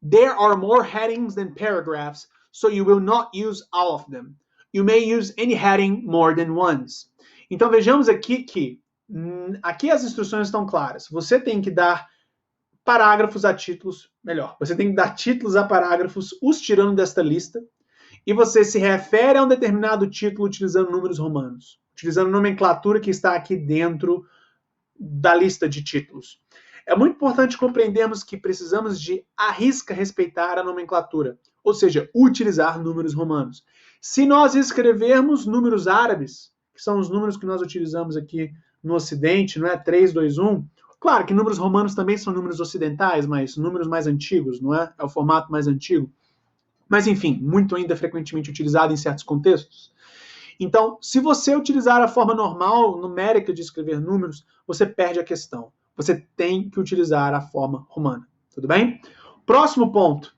There are more headings than paragraphs, so you will not use all of them. You may use any heading more than once. Então vejamos aqui que aqui as instruções estão claras. Você tem que dar parágrafos a títulos, melhor, você tem que dar títulos a parágrafos, os tirando desta lista, e você se refere a um determinado título utilizando números romanos, utilizando nomenclatura que está aqui dentro da lista de títulos. É muito importante compreendermos que precisamos de à risca respeitar a nomenclatura, ou seja, utilizar números romanos. Se nós escrevermos números árabes, que são os números que nós utilizamos aqui no Ocidente, não é? 3, 2, 1. Claro que números romanos também são números ocidentais, mas números mais antigos, não é? É o formato mais antigo. Mas, enfim, muito ainda frequentemente utilizado em certos contextos. Então, se você utilizar a forma normal, numérica de escrever números, você perde a questão. Você tem que utilizar a forma romana. Tudo bem? Próximo ponto.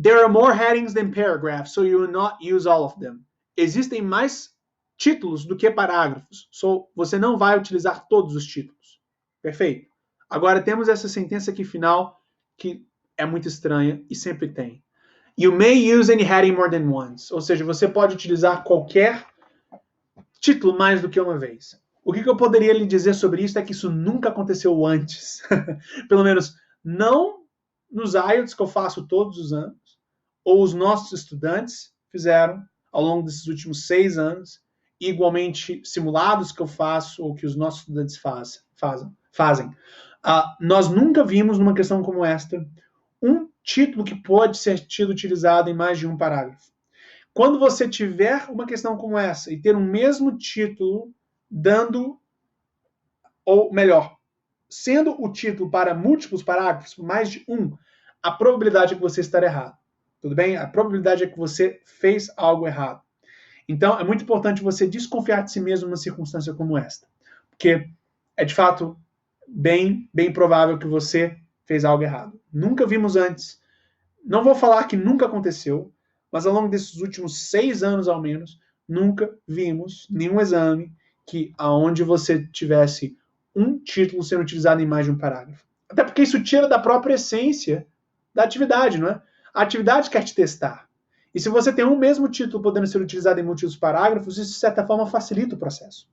There are more headings than paragraphs, so you will not use all of them. Existem mais títulos do que parágrafos, so você não vai utilizar todos os títulos. Perfeito? Agora temos essa sentença aqui final que é muito estranha e sempre tem. You may use any heading more than once. Ou seja, você pode utilizar qualquer título mais do que uma vez. O que eu poderia lhe dizer sobre isso é que isso nunca aconteceu antes. Pelo menos não nos IELTS que eu faço todos os anos, ou os nossos estudantes fizeram ao longo desses últimos 6 anos, e igualmente simulados que eu faço ou que os nossos estudantes fazem. Nós nunca vimos numa questão como esta um título que pode ser tido utilizado em mais de um parágrafo. Quando você tiver uma questão como essa e ter um mesmo título dando, ou melhor, sendo o título para múltiplos parágrafos, mais de um, a probabilidade é que você estará errado. Tudo bem? A probabilidade é que você fez algo errado. Então, é muito importante você desconfiar de si mesmo numa circunstância como esta. Porque é, de fato, bem provável que você fez algo errado. Nunca vimos antes. Não vou falar que nunca aconteceu, mas ao longo desses últimos 6 anos, ao menos, nunca vimos nenhum exame que aonde você tivesse um título sendo utilizado em mais de um parágrafo. Até porque isso tira da própria essência da atividade, não é? A atividade quer te testar. E se você tem um mesmo título podendo ser utilizado em múltiplos parágrafos, isso de certa forma facilita o processo.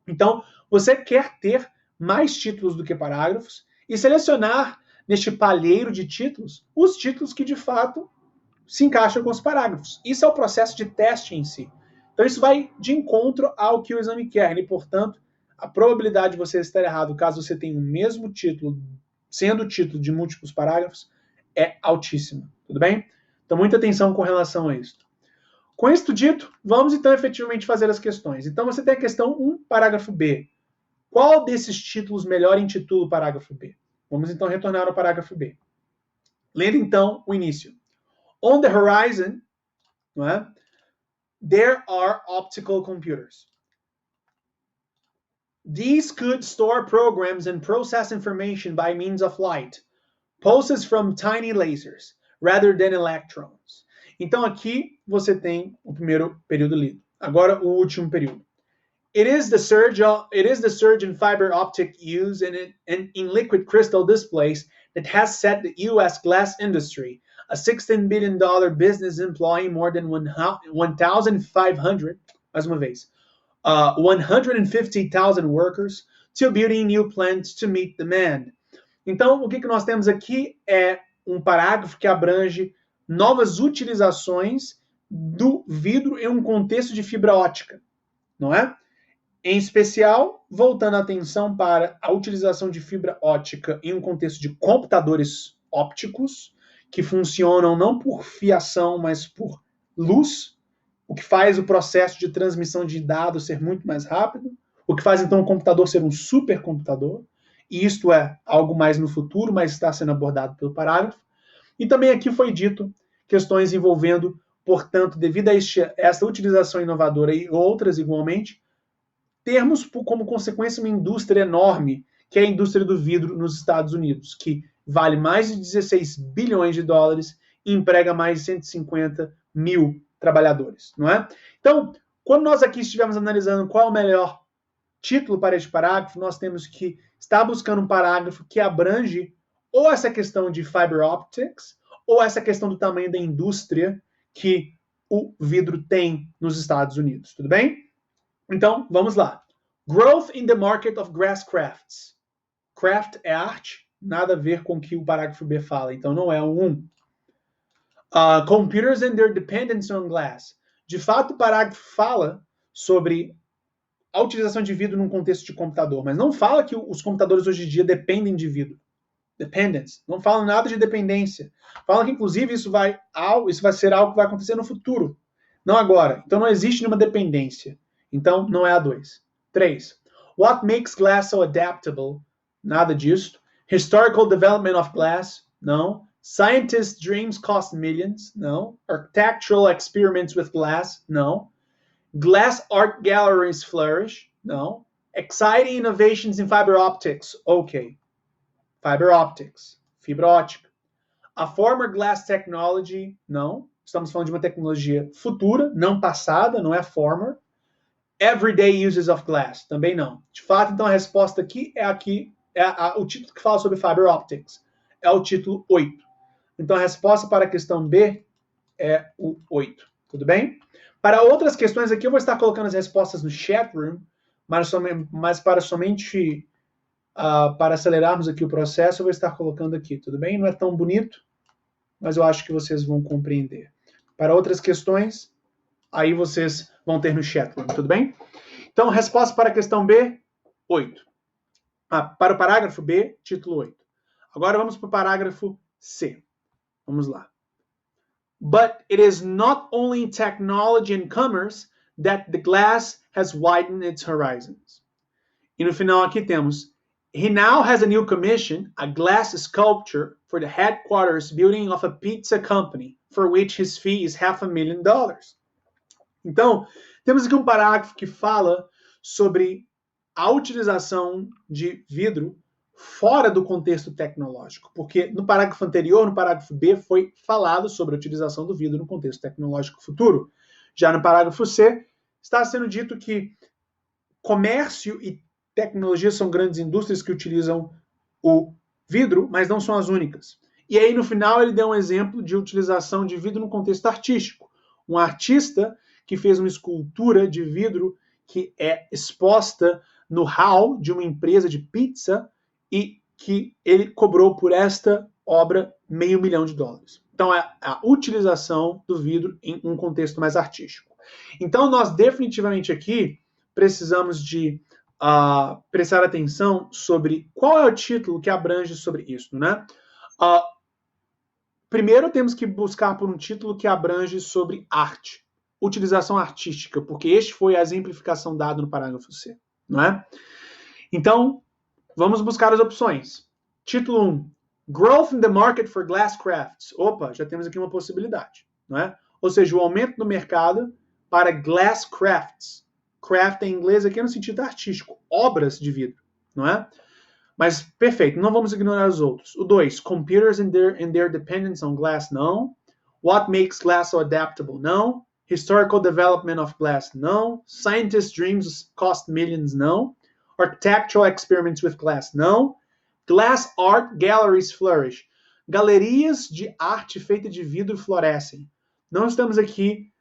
Então, você quer ter mais títulos do que parágrafos e selecionar neste palheiro de títulos os títulos que de fato se encaixam com os parágrafos. Isso é o processo de teste em si. Então, isso vai de encontro ao que o exame quer. E, portanto, a probabilidade de você estar errado caso você tenha o mesmo título, sendo o título de múltiplos parágrafos, é altíssima. Tudo bem? Então, muita atenção com relação a isso. Com isso dito, vamos então efetivamente fazer as questões. Então, você tem a questão 1, parágrafo B. Qual desses títulos melhor intitula o parágrafo B? Vamos então retornar ao parágrafo B. Lendo então o início. On the horizon, não é? There are optical computers. These could store programs and process information by means of light, pulses from tiny lasers, rather than electrons. Então aqui você tem o primeiro período lido. Agora o último período. It is the surge in fiber optic use in liquid crystal displays that has set the U.S. glass industry, a $16 billion business employing more than 1,500, mais uma vez, 150,000 workers, to building new plants to meet demand. Então, o que nós temos aqui é um parágrafo que abrange novas utilizações do vidro em um contexto de fibra ótica, não é? Em especial, voltando a atenção para a utilização de fibra ótica em um contexto de computadores ópticos, que funcionam não por fiação, mas por luz, o que faz o processo de transmissão de dados ser muito mais rápido, o que faz então o computador ser um supercomputador, e isto é algo mais no futuro, mas está sendo abordado pelo parágrafo. E também aqui foi dito questões envolvendo, portanto, devido a esta utilização inovadora e outras igualmente, termos como consequência uma indústria enorme, que é a indústria do vidro nos Estados Unidos, que vale mais de 16 bilhões de dólares e emprega mais de 150 mil trabalhadores, não é? Então, quando nós aqui estivermos analisando qual é o melhor título para este parágrafo, nós temos que estar buscando um parágrafo que abrange ou essa questão de fiber optics, ou essa questão do tamanho da indústria que o vidro tem nos Estados Unidos, tudo bem? Então, vamos lá. Growth in the market of grass crafts. Craft é arte, nada a ver com o que o parágrafo B fala, então não é o 1. Computers and their dependence on glass. De fato, o parágrafo fala sobre a utilização de vidro num contexto de computador, mas não fala que os computadores hoje em dia dependem de vidro. Dependence. Não fala nada de dependência. Fala que, inclusive, isso vai ser algo que vai acontecer no futuro, não agora. Então, não existe nenhuma dependência. Então, não é a 2. 3. What makes glass so adaptable? Nada disso. Historical development of glass? Não. Scientists' dreams cost millions? Não. Architectural experiments with glass? Não. Glass art galleries flourish? Não. Exciting innovations in fiber optics? Ok. Fiber optics, fibra ótica. A former glass technology? Não. Estamos falando de uma tecnologia futura, não passada, não é former. Everyday uses of glass? Também não. De fato, então a resposta aqui é o título que fala sobre fiber optics. É o título 8. Então a resposta para a questão B é o 8. Tudo bem? Para outras questões aqui, eu vou estar colocando as respostas no chat room, mas para somente para acelerarmos aqui o processo, eu vou estar colocando aqui, tudo bem? Não é tão bonito, mas eu acho que vocês vão compreender. Para outras questões, aí vocês vão ter no chat room, tudo bem? Então, resposta para a questão B, 8. Para o parágrafo B, título 8. Agora vamos para o parágrafo C. Vamos lá. But it is not only in technology and commerce that the glass has widened its horizons. E no final aqui temos: he now has a new commission, a glass sculpture for the headquarters building of a pizza company, for which his fee is $500,000. Então, temos aqui um parágrafo que fala sobre a utilização de vidro fora do contexto tecnológico, porque no parágrafo anterior, no parágrafo B, foi falado sobre a utilização do vidro no contexto tecnológico futuro. Já no parágrafo C, está sendo dito que comércio e tecnologia são grandes indústrias que utilizam o vidro, mas não são as únicas. E aí, no final, ele deu um exemplo de utilização de vidro no contexto artístico. Um artista que fez uma escultura de vidro que é exposta no hall de uma empresa de pizza e que ele cobrou por esta obra $500 mil. Então, é a utilização do vidro em um contexto mais artístico. Então, nós definitivamente aqui precisamos de prestar atenção sobre qual é o título que abrange sobre isso, né? Primeiro temos que buscar por um título que abrange sobre arte, utilização artística, porque este foi a exemplificação dada no parágrafo C, não é? Então, vamos buscar as opções. Título 1, Growth in the Market for Glass Crafts. Opa, já temos aqui uma possibilidade, não é? Ou seja, o aumento no mercado para glass crafts. Craft em inglês aqui é no sentido artístico, obras de vidro, não é? Mas, perfeito, não vamos ignorar os outros. O 2, computers and their dependence on glass, não. What makes glass so adaptable, não. Historical development of glass, não. Scientists' dreams cost millions, não. Architectural experiments with glass, não. Glass art galleries flourish. Galerias de arte feita de vidro florescem. Não estamos aqui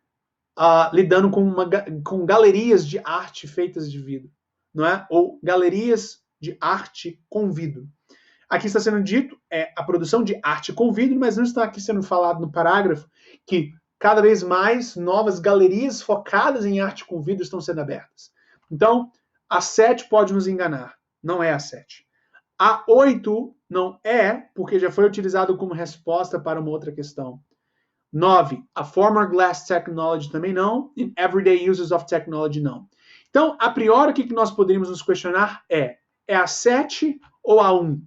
lidando com galerias de arte feitas de vidro, não é? Ou galerias de arte com vidro. Aqui está sendo dito a produção de arte com vidro, mas não está aqui sendo falado no parágrafo que cada vez mais novas galerias focadas em arte com vidro estão sendo abertas. Então, a 7 pode nos enganar, não é a 7. A 8 não é, porque já foi utilizado como resposta para uma outra questão. 9, a former glass technology também não, and everyday uses of technology não. Então, a priori, o que nós poderíamos nos questionar é a 7 ou a 1?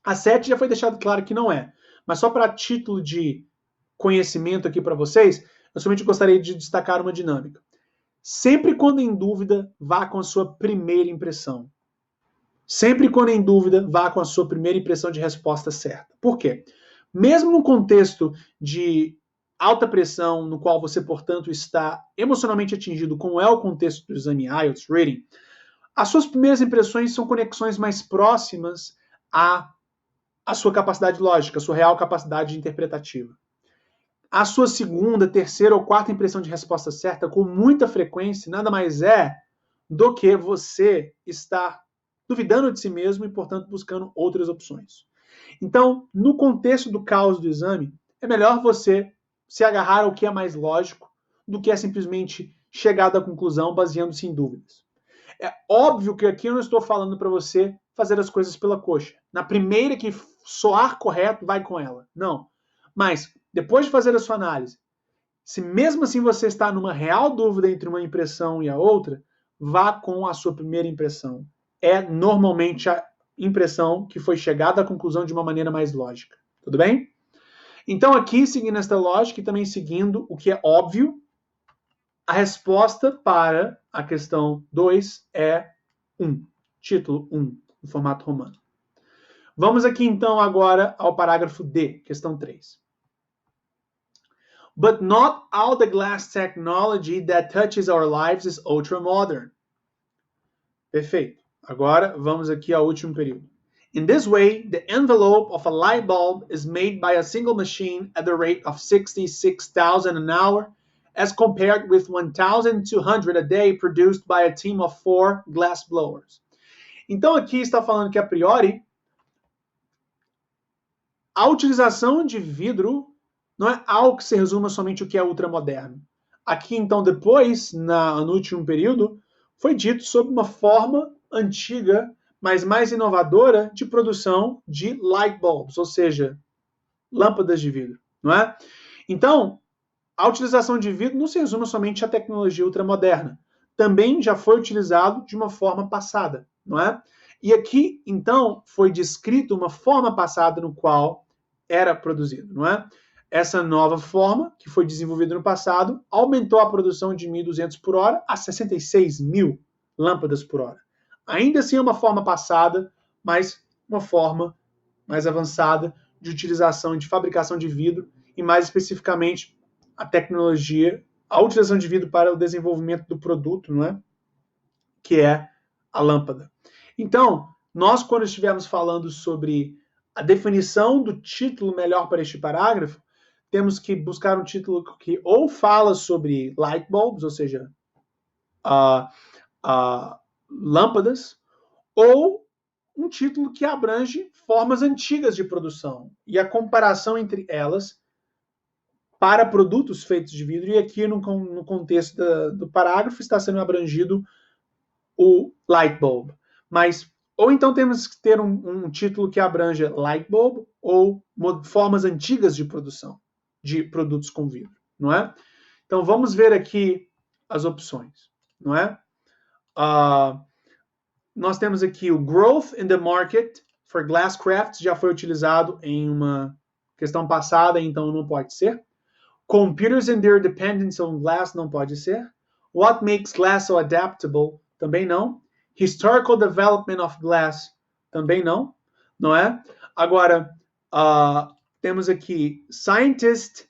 A 7 já foi deixado claro que não é, mas só para título de conhecimento aqui para vocês, eu somente gostaria de destacar uma dinâmica. Sempre quando em dúvida, vá com a sua primeira impressão. Sempre quando em dúvida, vá com a sua primeira impressão de resposta certa. Por quê? Mesmo no contexto de alta pressão, no qual você, portanto, está emocionalmente atingido, como é o contexto do exame IELTS Reading, as suas primeiras impressões são conexões mais próximas à sua capacidade lógica, à sua real capacidade interpretativa. A sua segunda, terceira ou quarta impressão de resposta certa, com muita frequência, nada mais é do que você estar duvidando de si mesmo e, portanto, buscando outras opções. Então, no contexto do caos do exame, é melhor você se agarrar ao que é mais lógico do que é simplesmente chegar à conclusão baseando-se em dúvidas. É óbvio que aqui eu não estou falando para você fazer as coisas pela coxa. Na primeira que soar correto, vai com ela. Não. Mas, depois de fazer a sua análise, se mesmo assim você está numa real dúvida entre uma impressão e a outra, vá com a sua primeira impressão. É normalmente a impressão que foi chegada à conclusão de uma maneira mais lógica. Tudo bem? Então, aqui, seguindo esta lógica e também seguindo o que é óbvio, a resposta para a questão 2 é 1. Título 1, no formato romano. Vamos aqui, então, agora ao parágrafo D, questão 3. But not all the glass technology that touches our lives is ultra-modern. Perfeito. Agora, vamos aqui ao último período. In this way, the envelope of a light bulb is made by a single machine at the rate of 66,000 an hour, as compared with 1,200 a day produced by a team of 4 glass blowers. Então, aqui está falando que, a priori, a utilização de vidro não é algo que se resuma somente ao que é ultramoderno. Aqui, então, depois, no último período, foi dito sobre uma forma antiga, mas mais inovadora, de produção de light bulbs, ou seja, lâmpadas de vidro, não é? Então, a utilização de vidro não se resume somente à tecnologia ultramoderna. Também já foi utilizado de uma forma passada, não é? E aqui, então, foi descrito uma forma passada no qual era produzido, não é? Essa nova forma, que foi desenvolvida no passado, aumentou a produção de 1.200 por hora a 66.000 lâmpadas por hora. Ainda assim é uma forma passada, mas uma forma mais avançada de utilização, de fabricação de vidro, e mais especificamente a tecnologia, a utilização de vidro para o desenvolvimento do produto, não é? Que é a lâmpada. Então, nós, quando estivermos falando sobre a definição do título melhor para este parágrafo, temos que buscar um título que ou fala sobre light bulbs, ou seja, lâmpadas, ou um título que abrange formas antigas de produção e a comparação entre elas para produtos feitos de vidro. E aqui, no contexto do parágrafo, está sendo abrangido o light bulb. Mas, ou então temos que ter um título que abranja light bulb ou formas antigas de produção de produtos com vidro, não é? Então, vamos ver aqui as opções, não é? Nós temos aqui o growth in the market for glass crafts, já foi utilizado em uma questão passada, então não pode ser. Computers and their dependence on glass, não pode ser. What makes glass so adaptable, também não. Historical development of glass, também não, não é? Agora, temos aqui scientists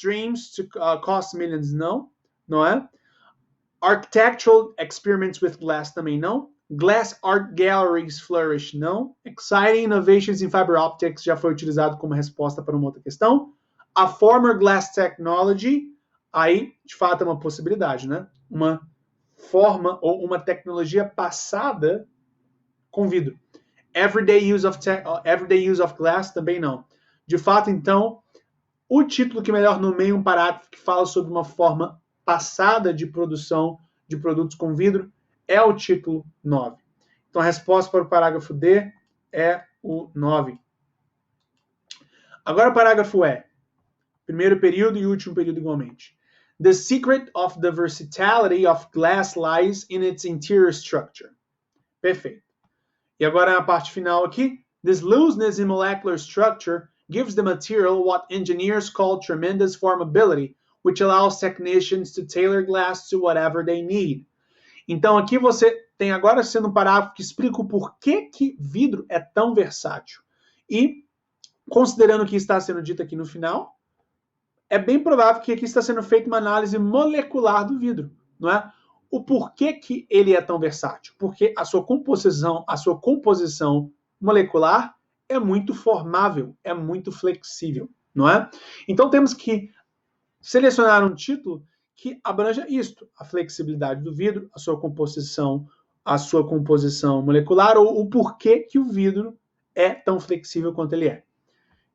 dreams to cost millions, não é? Architectural experiments with glass, também não. Glass art galleries flourish, não. Exciting innovations in fiber optics, já foi utilizado como resposta para uma outra questão. A former glass technology, aí, de fato, é uma possibilidade, né? Uma forma ou uma tecnologia passada com vidro. Everyday use of glass, também não. De fato, então, o título que melhor nomeia um parágrafo que fala sobre uma forma passada de produção de produtos com vidro é o título 9. Então, a resposta para o parágrafo D é o 9. Agora o parágrafo E. Primeiro período e último período igualmente. The secret of the versatility of glass lies in its interior structure. Perfeito. E agora a parte final aqui. This looseness in molecular structure gives the material what engineers call tremendous formability, which allows technicians to tailor glass to whatever they need. Então aqui você tem agora sendo um parágrafo que explica o porquê que vidro é tão versátil. E, considerando o que está sendo dito aqui no final, é bem provável que aqui está sendo feita uma análise molecular do vidro, não é? O porquê que ele é tão versátil? Porque a sua composição molecular é muito formável, é muito flexível, não é? Então temos que selecionar um título que abranja isto, a flexibilidade do vidro, a sua composição a sua composição molecular ou o porquê que o vidro é tão flexível quanto ele é.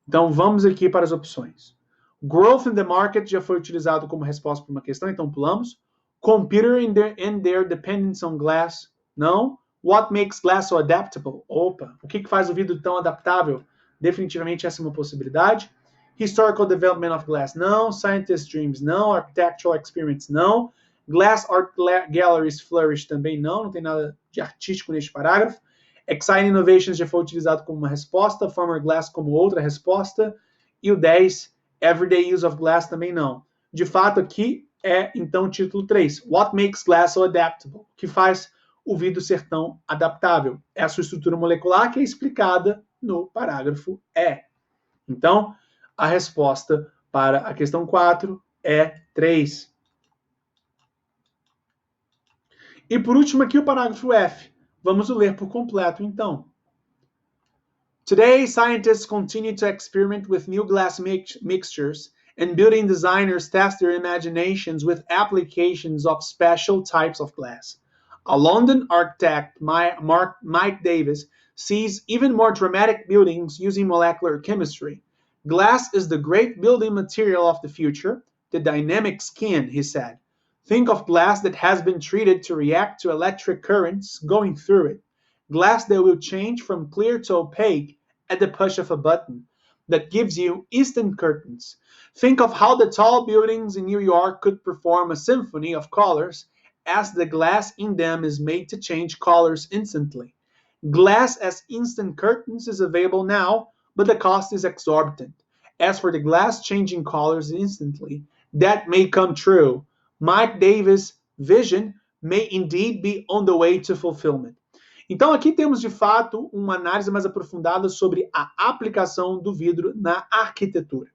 Então, vamos aqui para as opções. Growth in the market já foi utilizado como resposta para uma questão, então pulamos. Computer and their dependence on glass, não. What makes glass so adaptable? Opa, o que faz o vidro tão adaptável? Definitivamente essa é uma possibilidade. Historical development of glass, não. Scientist dreams, não. Architectural experiments, não. Glass art galleries flourish, também não. Não tem nada de artístico neste parágrafo. Exciting innovations já foi utilizado como uma resposta. Former glass como outra resposta. E o 10, everyday use of glass, também não. De fato, aqui é, então, o título 3. What makes glass so adaptable? O que faz o vidro ser tão adaptável? É a sua estrutura molecular que é explicada no parágrafo E. Então, a resposta para a questão 4 é 3. E por último aqui o parágrafo F. Vamos ler por completo, então. Today, scientists continue to experiment with new glass mixtures, and building designers test their imaginations with applications of special types of glass. A London architect, Mike Davis, sees even more dramatic buildings using molecular chemistry. Glass is the great building material of the future, the dynamic skin, he said. Think of glass that has been treated to react to electric currents going through it. Glass that will change from clear to opaque at the push of a button, that gives you instant curtains. Think of how the tall buildings in New York could perform a symphony of colors as the glass in them is made to change colors instantly. Glass as instant curtains is available now, but the cost is exorbitant. As for the glass changing colors instantly, that may come true. Mike Davis' vision may indeed be on the way to fulfillment. Então aqui temos de fato uma análise mais aprofundada sobre a aplicação do vidro na arquitetura.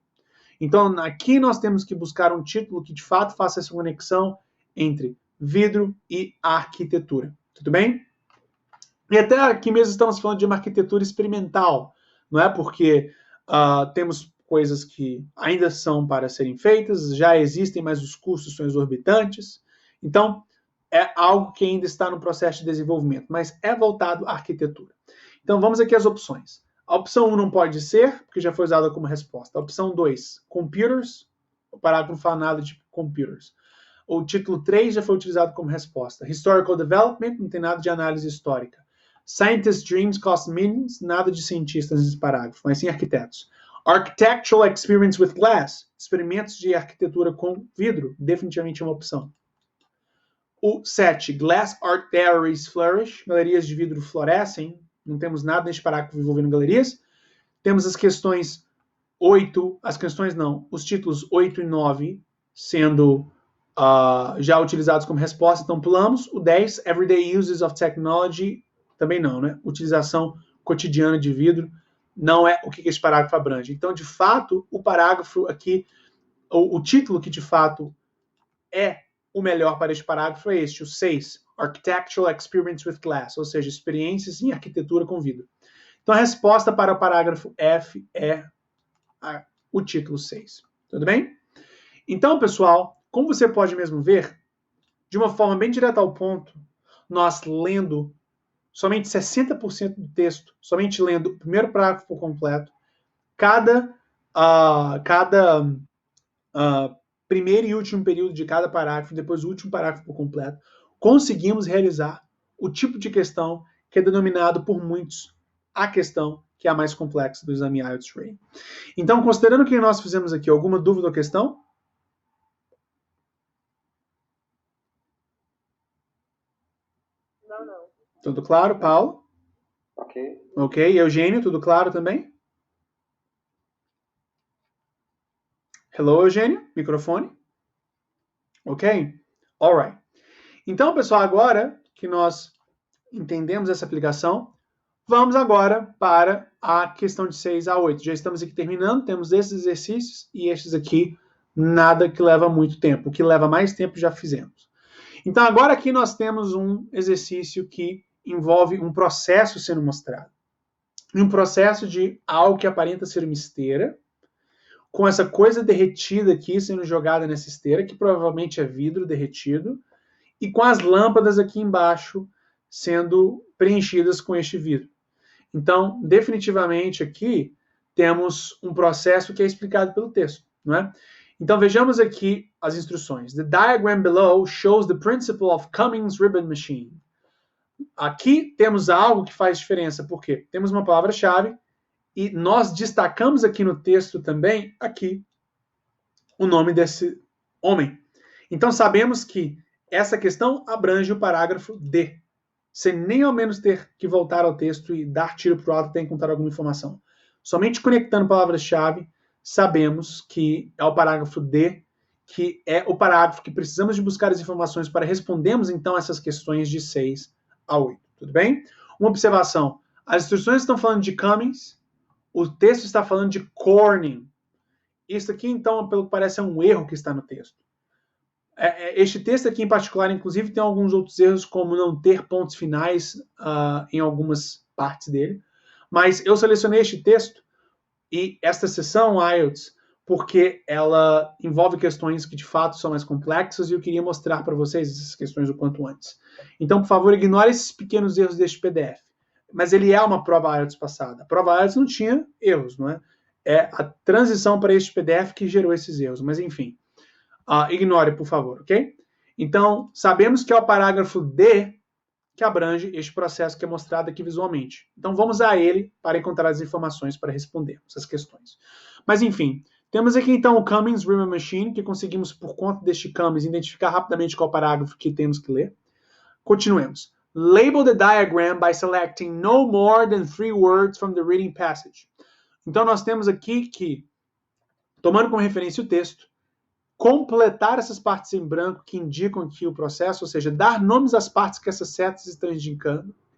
Então aqui nós temos que buscar um título que de fato faça essa conexão entre vidro e arquitetura. Tudo bem? E até aqui mesmo estamos falando de uma arquitetura experimental, não é? Porque temos coisas que ainda são para serem feitas, já existem, mas os custos são exorbitantes. Então, é algo que ainda está no processo de desenvolvimento, mas é voltado à arquitetura. Então, vamos aqui às opções. A opção 1 não pode ser, porque já foi usada como resposta. A opção 2, computers. O parágrafo não fala nada de computers. O título 3 já foi utilizado como resposta. Historical development, não tem nada de análise histórica. Scientist dreams cost millions, nada de cientistas nesse parágrafo, mas sim arquitetos. Architectural experience with glass, experimentos de arquitetura com vidro, definitivamente é uma opção. O 7, glass art galleries flourish, galerias de vidro florescem, não temos nada neste parágrafo envolvendo galerias. Temos as questões 8, os títulos 8 e 9 sendo já utilizados como resposta, então pulamos. O 10, everyday uses of technology, também não, né? Utilização cotidiana de vidro, não é o que esse parágrafo abrange. Então, de fato, o parágrafo aqui, o título que de fato é o melhor para este parágrafo é este, o 6, Architectural Experience with Glass, ou seja, experiências em arquitetura com vidro. Então, a resposta para o parágrafo F é o título 6. Tudo bem? Então, pessoal, como você pode mesmo ver, de uma forma bem direta ao ponto, nós lendo somente 60% do texto, somente lendo o primeiro parágrafo por completo, cada primeiro e último período de cada parágrafo, depois o último parágrafo por completo, conseguimos realizar o tipo de questão que é denominado por muitos a questão que é a mais complexa do exame IELTS Reading. Então, considerando que nós fizemos aqui, alguma dúvida ou questão? Não. Tudo claro, Paulo? Ok. Ok. Eugênio, tudo claro também? Hello, Eugênio? Microfone? Ok? Alright. Então, pessoal, agora que nós entendemos essa aplicação, vamos agora para a questão de 6 a 8. Já estamos aqui terminando, temos esses exercícios e estes aqui, nada que leva muito tempo. O que leva mais tempo já fizemos. Então, agora aqui nós temos um exercício que envolve um processo sendo mostrado. Um processo de algo que aparenta ser uma esteira, com essa coisa derretida aqui sendo jogada nessa esteira, que provavelmente é vidro derretido, e com as lâmpadas aqui embaixo sendo preenchidas com este vidro. Então, definitivamente aqui temos um processo que é explicado pelo texto, não é? Então vejamos aqui as instruções. The diagram below shows the principle of Cummings ribbon machine. Aqui temos algo que faz diferença, porque temos uma palavra-chave e nós destacamos aqui no texto também, aqui, o nome desse homem. Então sabemos que essa questão abrange o parágrafo D, sem nem ao menos ter que voltar ao texto e dar tiro para o alto até encontrar alguma informação. Somente conectando palavras-chave, sabemos que é o parágrafo D, que é o parágrafo que precisamos de buscar as informações para respondermos então essas questões de 6 a 8. Tudo bem? Uma observação. As instruções estão falando de Cummings, o texto está falando de Corning. Isso aqui, então, pelo que parece, é um erro que está no texto. Este texto aqui, em particular, inclusive, tem alguns outros erros, como não ter pontos finais em algumas partes dele. Mas eu selecionei este texto e esta sessão IELTS porque ela envolve questões que, de fato, são mais complexas e eu queria mostrar para vocês essas questões o quanto antes. Então, por favor, ignore esses pequenos erros deste PDF. Mas ele é uma prova IELTS passada. A prova IELTS não tinha erros, não é? É a transição para este PDF que gerou esses erros. Mas, enfim, ignore, por favor, ok? Então, sabemos que é o parágrafo D que abrange este processo que é mostrado aqui visualmente. Então, vamos a ele para encontrar as informações para respondermos as questões. Mas, enfim, temos aqui, então, o Cummings ribbon machine, que conseguimos, por conta deste Cummings, identificar rapidamente qual parágrafo que temos que ler. Continuemos. Label the diagram by selecting no more than 3 words from the reading passage. Então, nós temos aqui que, tomando como referência o texto, completar essas partes em branco que indicam aqui o processo, ou seja, dar nomes às partes que essas setas estão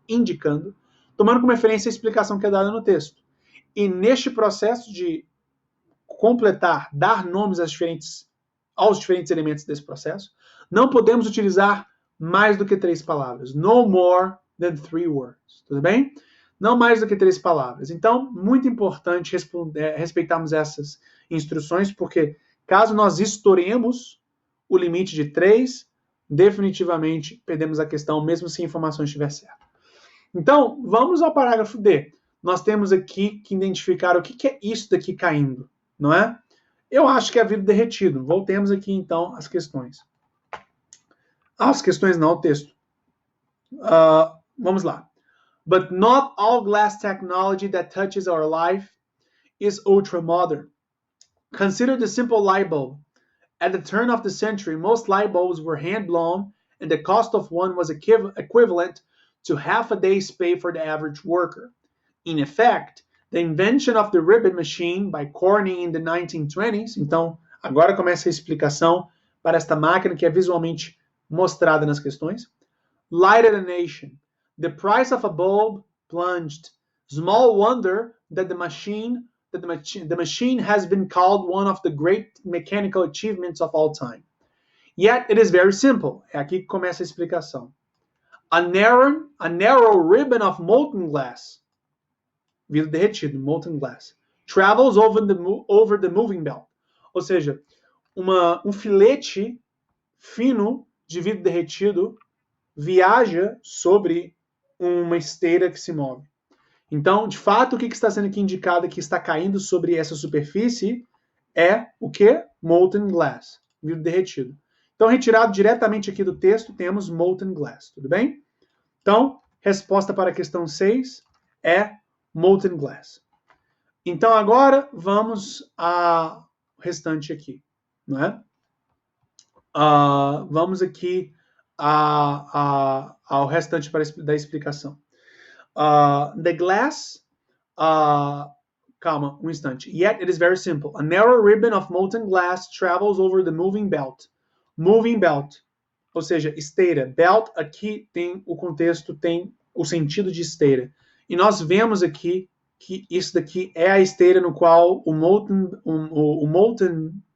indicando, tomando como referência a explicação que é dada no texto. E neste processo de completar, dar nomes aos diferentes elementos desse processo, não podemos utilizar mais do que 3 palavras. No more than 3 words. Tudo bem? Não mais do que 3 palavras. Então, muito importante respeitarmos essas instruções, porque caso nós estouremos o limite de 3, definitivamente perdemos a questão, mesmo se a informação estiver certa. Então, vamos ao parágrafo D. Nós temos aqui que identificar o que é isso daqui caindo, não é? Eu acho que é vidro derretido. Voltemos aqui, então, às questões. As questões não, o texto. Vamos lá. But not all glass technology that touches our life is ultra-modern. Consider the simple light bulb. At the turn of the century, most light bulbs were hand-blown, and the cost of one was equivalent to half a day's pay for the average worker. In effect, the invention of the ribbon machine by Corning in the 1920s, então, agora começa a explicação para esta máquina que é visualmente mostrada nas questões. Lighted a nation. The price of a bulb plunged. Small wonder that the machine has been called one of the great mechanical achievements of all time. Yet it is very simple. É aqui que começa a explicação. A narrow ribbon of molten glass, vidro derretido, molten glass, travels over the moving belt. Ou seja, um filete fino de vidro derretido viaja sobre uma esteira que se move. Então, de fato, o que está sendo aqui indicado que está caindo sobre essa superfície é o que? Molten glass, vidro derretido. Então, retirado diretamente aqui do texto, temos molten glass, tudo bem? Então, resposta para a questão 6 é molten glass. Então, agora, vamos ao restante aqui, não é? Vamos aqui ao restante da explicação. The glass, calma, um instante. Yet it is very simple. A narrow ribbon of molten glass travels over the moving belt. Moving belt, ou seja, esteira. Belt aqui tem o contexto, tem o sentido de esteira. E nós vemos aqui que isso daqui é a esteira no qual o molten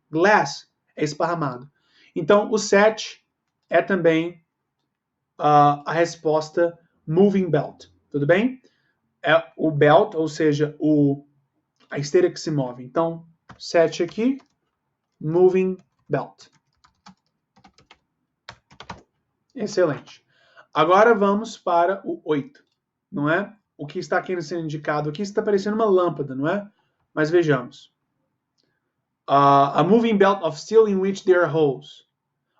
glass é esparramado. Então, o 7 é também a resposta moving belt. Tudo bem? É o belt, ou seja, a esteira que se move. Então, 7 aqui, moving belt. Excelente. Agora vamos para o 8, não é? O que está aqui sendo indicado aqui está parecendo uma lâmpada, não é? Mas vejamos. A moving belt of steel in which there are holes.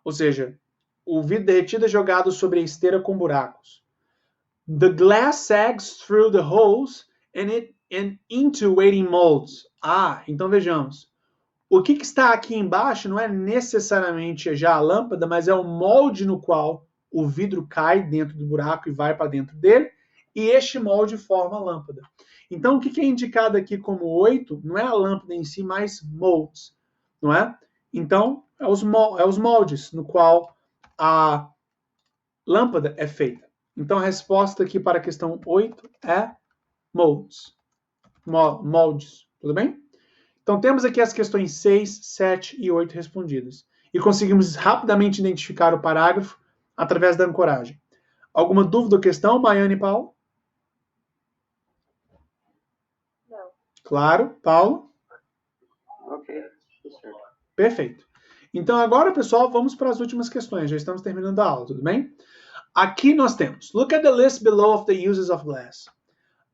Ou seja, o vidro derretido é jogado sobre a esteira com buracos. The glass sags through the holes and into waiting molds. Então vejamos. O que está aqui embaixo não é necessariamente já a lâmpada, mas é o molde no qual o vidro cai dentro do buraco e vai para dentro dele, e este molde forma a lâmpada. Então, o que é indicado aqui como 8 não é a lâmpada em si, mas molds, não é? Então, é os moldes no qual a lâmpada é feita. Então, a resposta aqui para a questão 8 é molds. Moldes, tudo bem? Então, temos aqui as questões 6, 7 e 8 respondidas. E conseguimos rapidamente identificar o parágrafo através da ancoragem. Alguma dúvida ou questão, Maiane e Paulo? Não. Claro, Paulo? Ok, certo. Perfeito. Então, agora, pessoal, vamos para as últimas questões. Já estamos terminando a aula, tudo bem? Aqui nós temos, look at the list below of the uses of glass.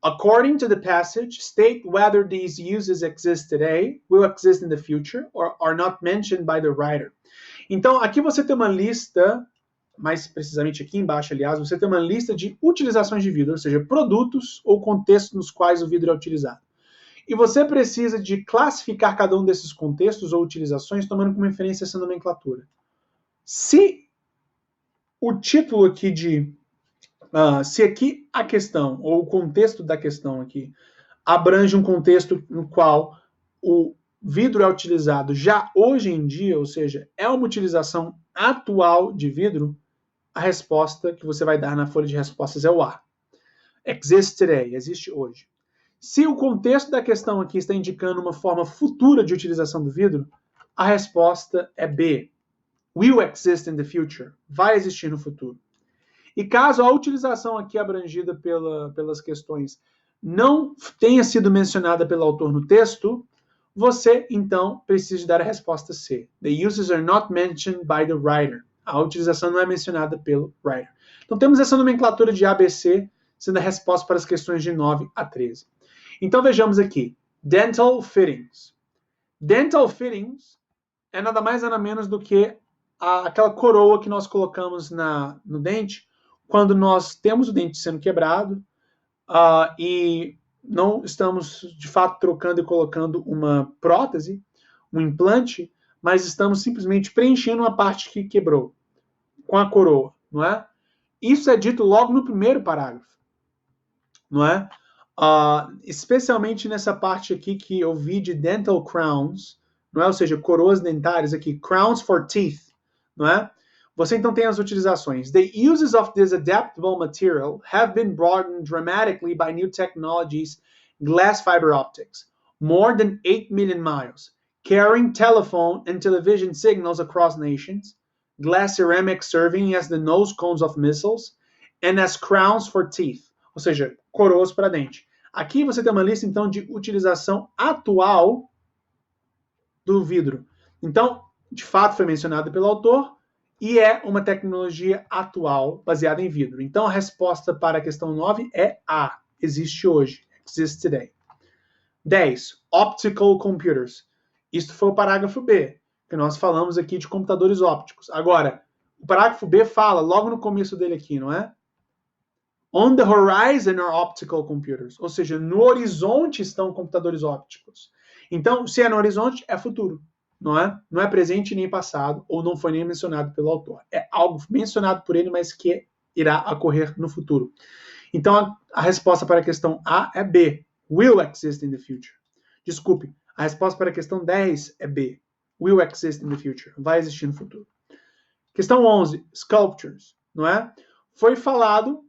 According to the passage, state whether these uses exist today, will exist in the future, or are not mentioned by the writer. Então, aqui você tem uma lista, mais precisamente aqui embaixo, aliás, você tem uma lista de utilizações de vidro, ou seja, produtos ou contextos nos quais o vidro é utilizado. E você precisa de classificar cada um desses contextos ou utilizações tomando como referência essa nomenclatura. Se o título aqui se aqui a questão, ou o contexto da questão aqui, abrange um contexto no qual o vidro é utilizado já hoje em dia, ou seja, é uma utilização atual de vidro, a resposta que você vai dar na folha de respostas é o A. Exists today, existe hoje. Se o contexto da questão aqui está indicando uma forma futura de utilização do vidro, a resposta é B. Will exist in the future. Vai existir no futuro. E caso a utilização aqui abrangida pelas questões não tenha sido mencionada pelo autor no texto, você, então, precisa dar a resposta C. The uses are not mentioned by the writer. A utilização não é mencionada pelo writer. Então, temos essa nomenclatura de ABC sendo a resposta para as questões de 9 a 13. Então, vejamos aqui. Dental fittings. Dental fittings é nada mais nada menos do que aquela coroa que nós colocamos no dente quando nós temos o dente sendo quebrado e não estamos, de fato, trocando e colocando uma prótese, um implante, mas estamos simplesmente preenchendo uma parte que quebrou com a coroa, não é? Isso é dito logo no primeiro parágrafo, não é? Especialmente nessa parte aqui que eu vi de dental crowns, não é? Ou seja, coroas dentárias aqui, crowns for teeth, não é? Você então tem as utilizações. The uses of this adaptable material have been broadened dramatically by new technologies, glass fiber optics, more than 8 million miles, carrying telephone and television signals across nations, glass ceramic serving as the nose cones of missiles, and as crowns for teeth, ou seja, coroas para dente. Aqui você tem uma lista, então, de utilização atual do vidro. Então, de fato, foi mencionado pelo autor e é uma tecnologia atual baseada em vidro. Então, a resposta para a questão 9 é A. Existe hoje. Exists today. 10. Optical computers. Isto foi o parágrafo B, que nós falamos aqui de computadores ópticos. Agora, o parágrafo B fala, logo no começo dele aqui, não é? On the horizon are optical computers. Ou seja, no horizonte estão computadores ópticos. Então, se é no horizonte, é futuro. Não é? Não é presente nem passado, ou não foi nem mencionado pelo autor. É algo mencionado por ele, mas que irá ocorrer no futuro. Então, a resposta para a questão A é B. Will exist in the future. Desculpe, a resposta para a questão 10 é B. Will exist in the future. Vai existir no futuro. Questão 11. Sculptures. Não é? Foi falado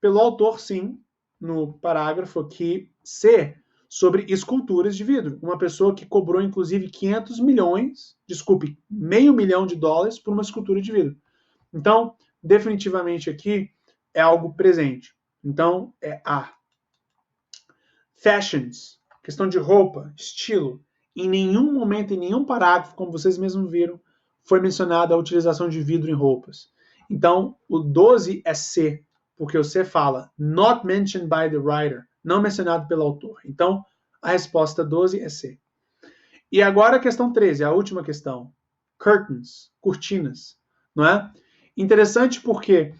pelo autor, sim, no parágrafo aqui C, sobre esculturas de vidro. Uma pessoa que cobrou, inclusive, $500 milhão de dólares por uma escultura de vidro. Então, definitivamente aqui é algo presente. Então, é A. Fashions. Questão de roupa, estilo. Em nenhum momento, em nenhum parágrafo, como vocês mesmos viram, foi mencionada a utilização de vidro em roupas. Então, o 12 é C, porque o C fala not mentioned by the writer, não mencionado pelo autor. Então, a resposta 12 é C. E agora a questão 13, a última questão. Curtains, cortinas, não é? Interessante porque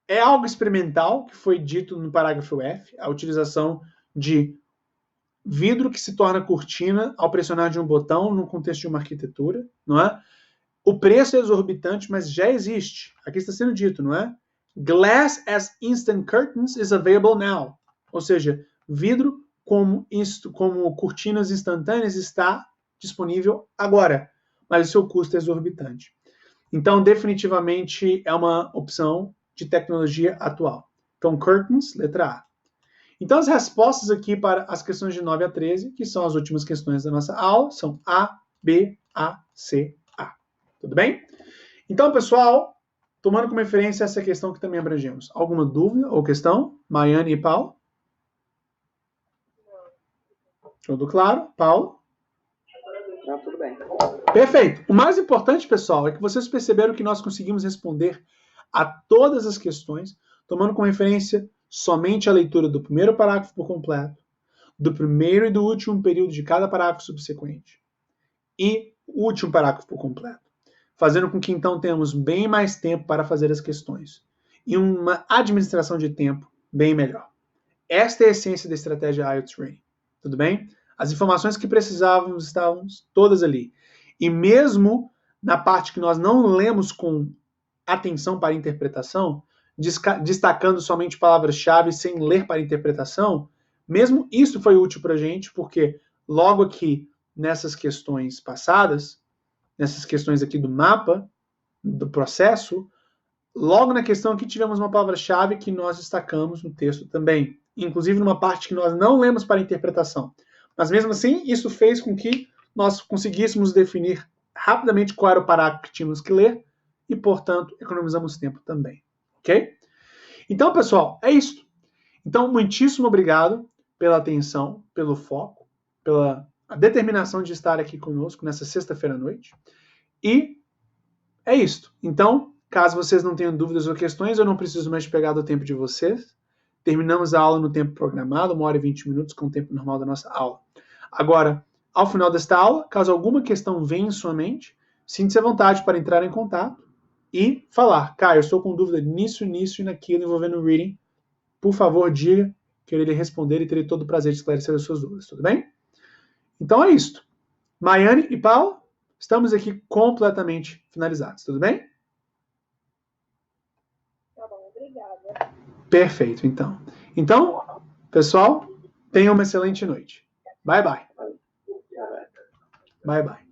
é algo experimental que foi dito no parágrafo F, a utilização de vidro que se torna cortina ao pressionar de um botão no contexto de uma arquitetura, não é? O preço é exorbitante, mas já existe. Aqui está sendo dito, não é? Glass as instant curtains is available now. Ou seja, vidro como cortinas instantâneas está disponível agora, mas o seu custo é exorbitante. Então, definitivamente, é uma opção de tecnologia atual. Então, curtains, letra A. Então, as respostas aqui para as questões de 9 a 13, que são as últimas questões da nossa aula, são A, B, A, C, A. Tudo bem? Então, pessoal, tomando como referência essa questão que também abrangemos. Alguma dúvida ou questão? Maiane e Paulo? Tudo claro? Paulo? Não, tudo bem. Perfeito. O mais importante, pessoal, é que vocês perceberam que nós conseguimos responder a todas as questões, tomando como referência somente a leitura do primeiro parágrafo por completo, do primeiro e do último período de cada parágrafo subsequente e o último parágrafo por completo, fazendo com que então tenhamos bem mais tempo para fazer as questões e uma administração de tempo bem melhor. Esta é a essência da estratégia IELTS Ready. Tudo bem? As informações que precisávamos estavam todas ali. E mesmo na parte que nós não lemos com atenção para a interpretação, destacando somente palavras-chave sem ler para a interpretação, mesmo isso foi útil para a gente, porque logo aqui nessas questões passadas, nessas questões aqui do mapa, do processo, logo na questão aqui tivemos uma palavra-chave que nós destacamos no texto também, inclusive numa parte que nós não lemos para a interpretação. Mas mesmo assim, isso fez com que nós conseguíssemos definir rapidamente qual era o parágrafo que tínhamos que ler e, portanto, economizamos tempo também. Ok? Então, pessoal, é isso. Então, muitíssimo obrigado pela atenção, pelo foco, pela determinação de estar aqui conosco nessa sexta-feira à noite. E é isso. Então, caso vocês não tenham dúvidas ou questões, eu não preciso mais pegar do tempo de vocês. Terminamos a aula no tempo programado, 1 hora e 20 minutos, com o tempo normal da nossa aula. Agora, ao final desta aula, caso alguma questão venha em sua mente, sinta-se à vontade para entrar em contato e falar, Caio, eu estou com dúvida nisso e naquilo envolvendo o reading. Por favor, diga que eu irei responder e terei todo o prazer de esclarecer as suas dúvidas, tudo bem? Então é isso. Maiane e Paulo, estamos aqui completamente finalizados, tudo bem? Tá bom, obrigada. Perfeito, então. Então, pessoal, tenham uma excelente noite. Bye, bye. Bye, bye.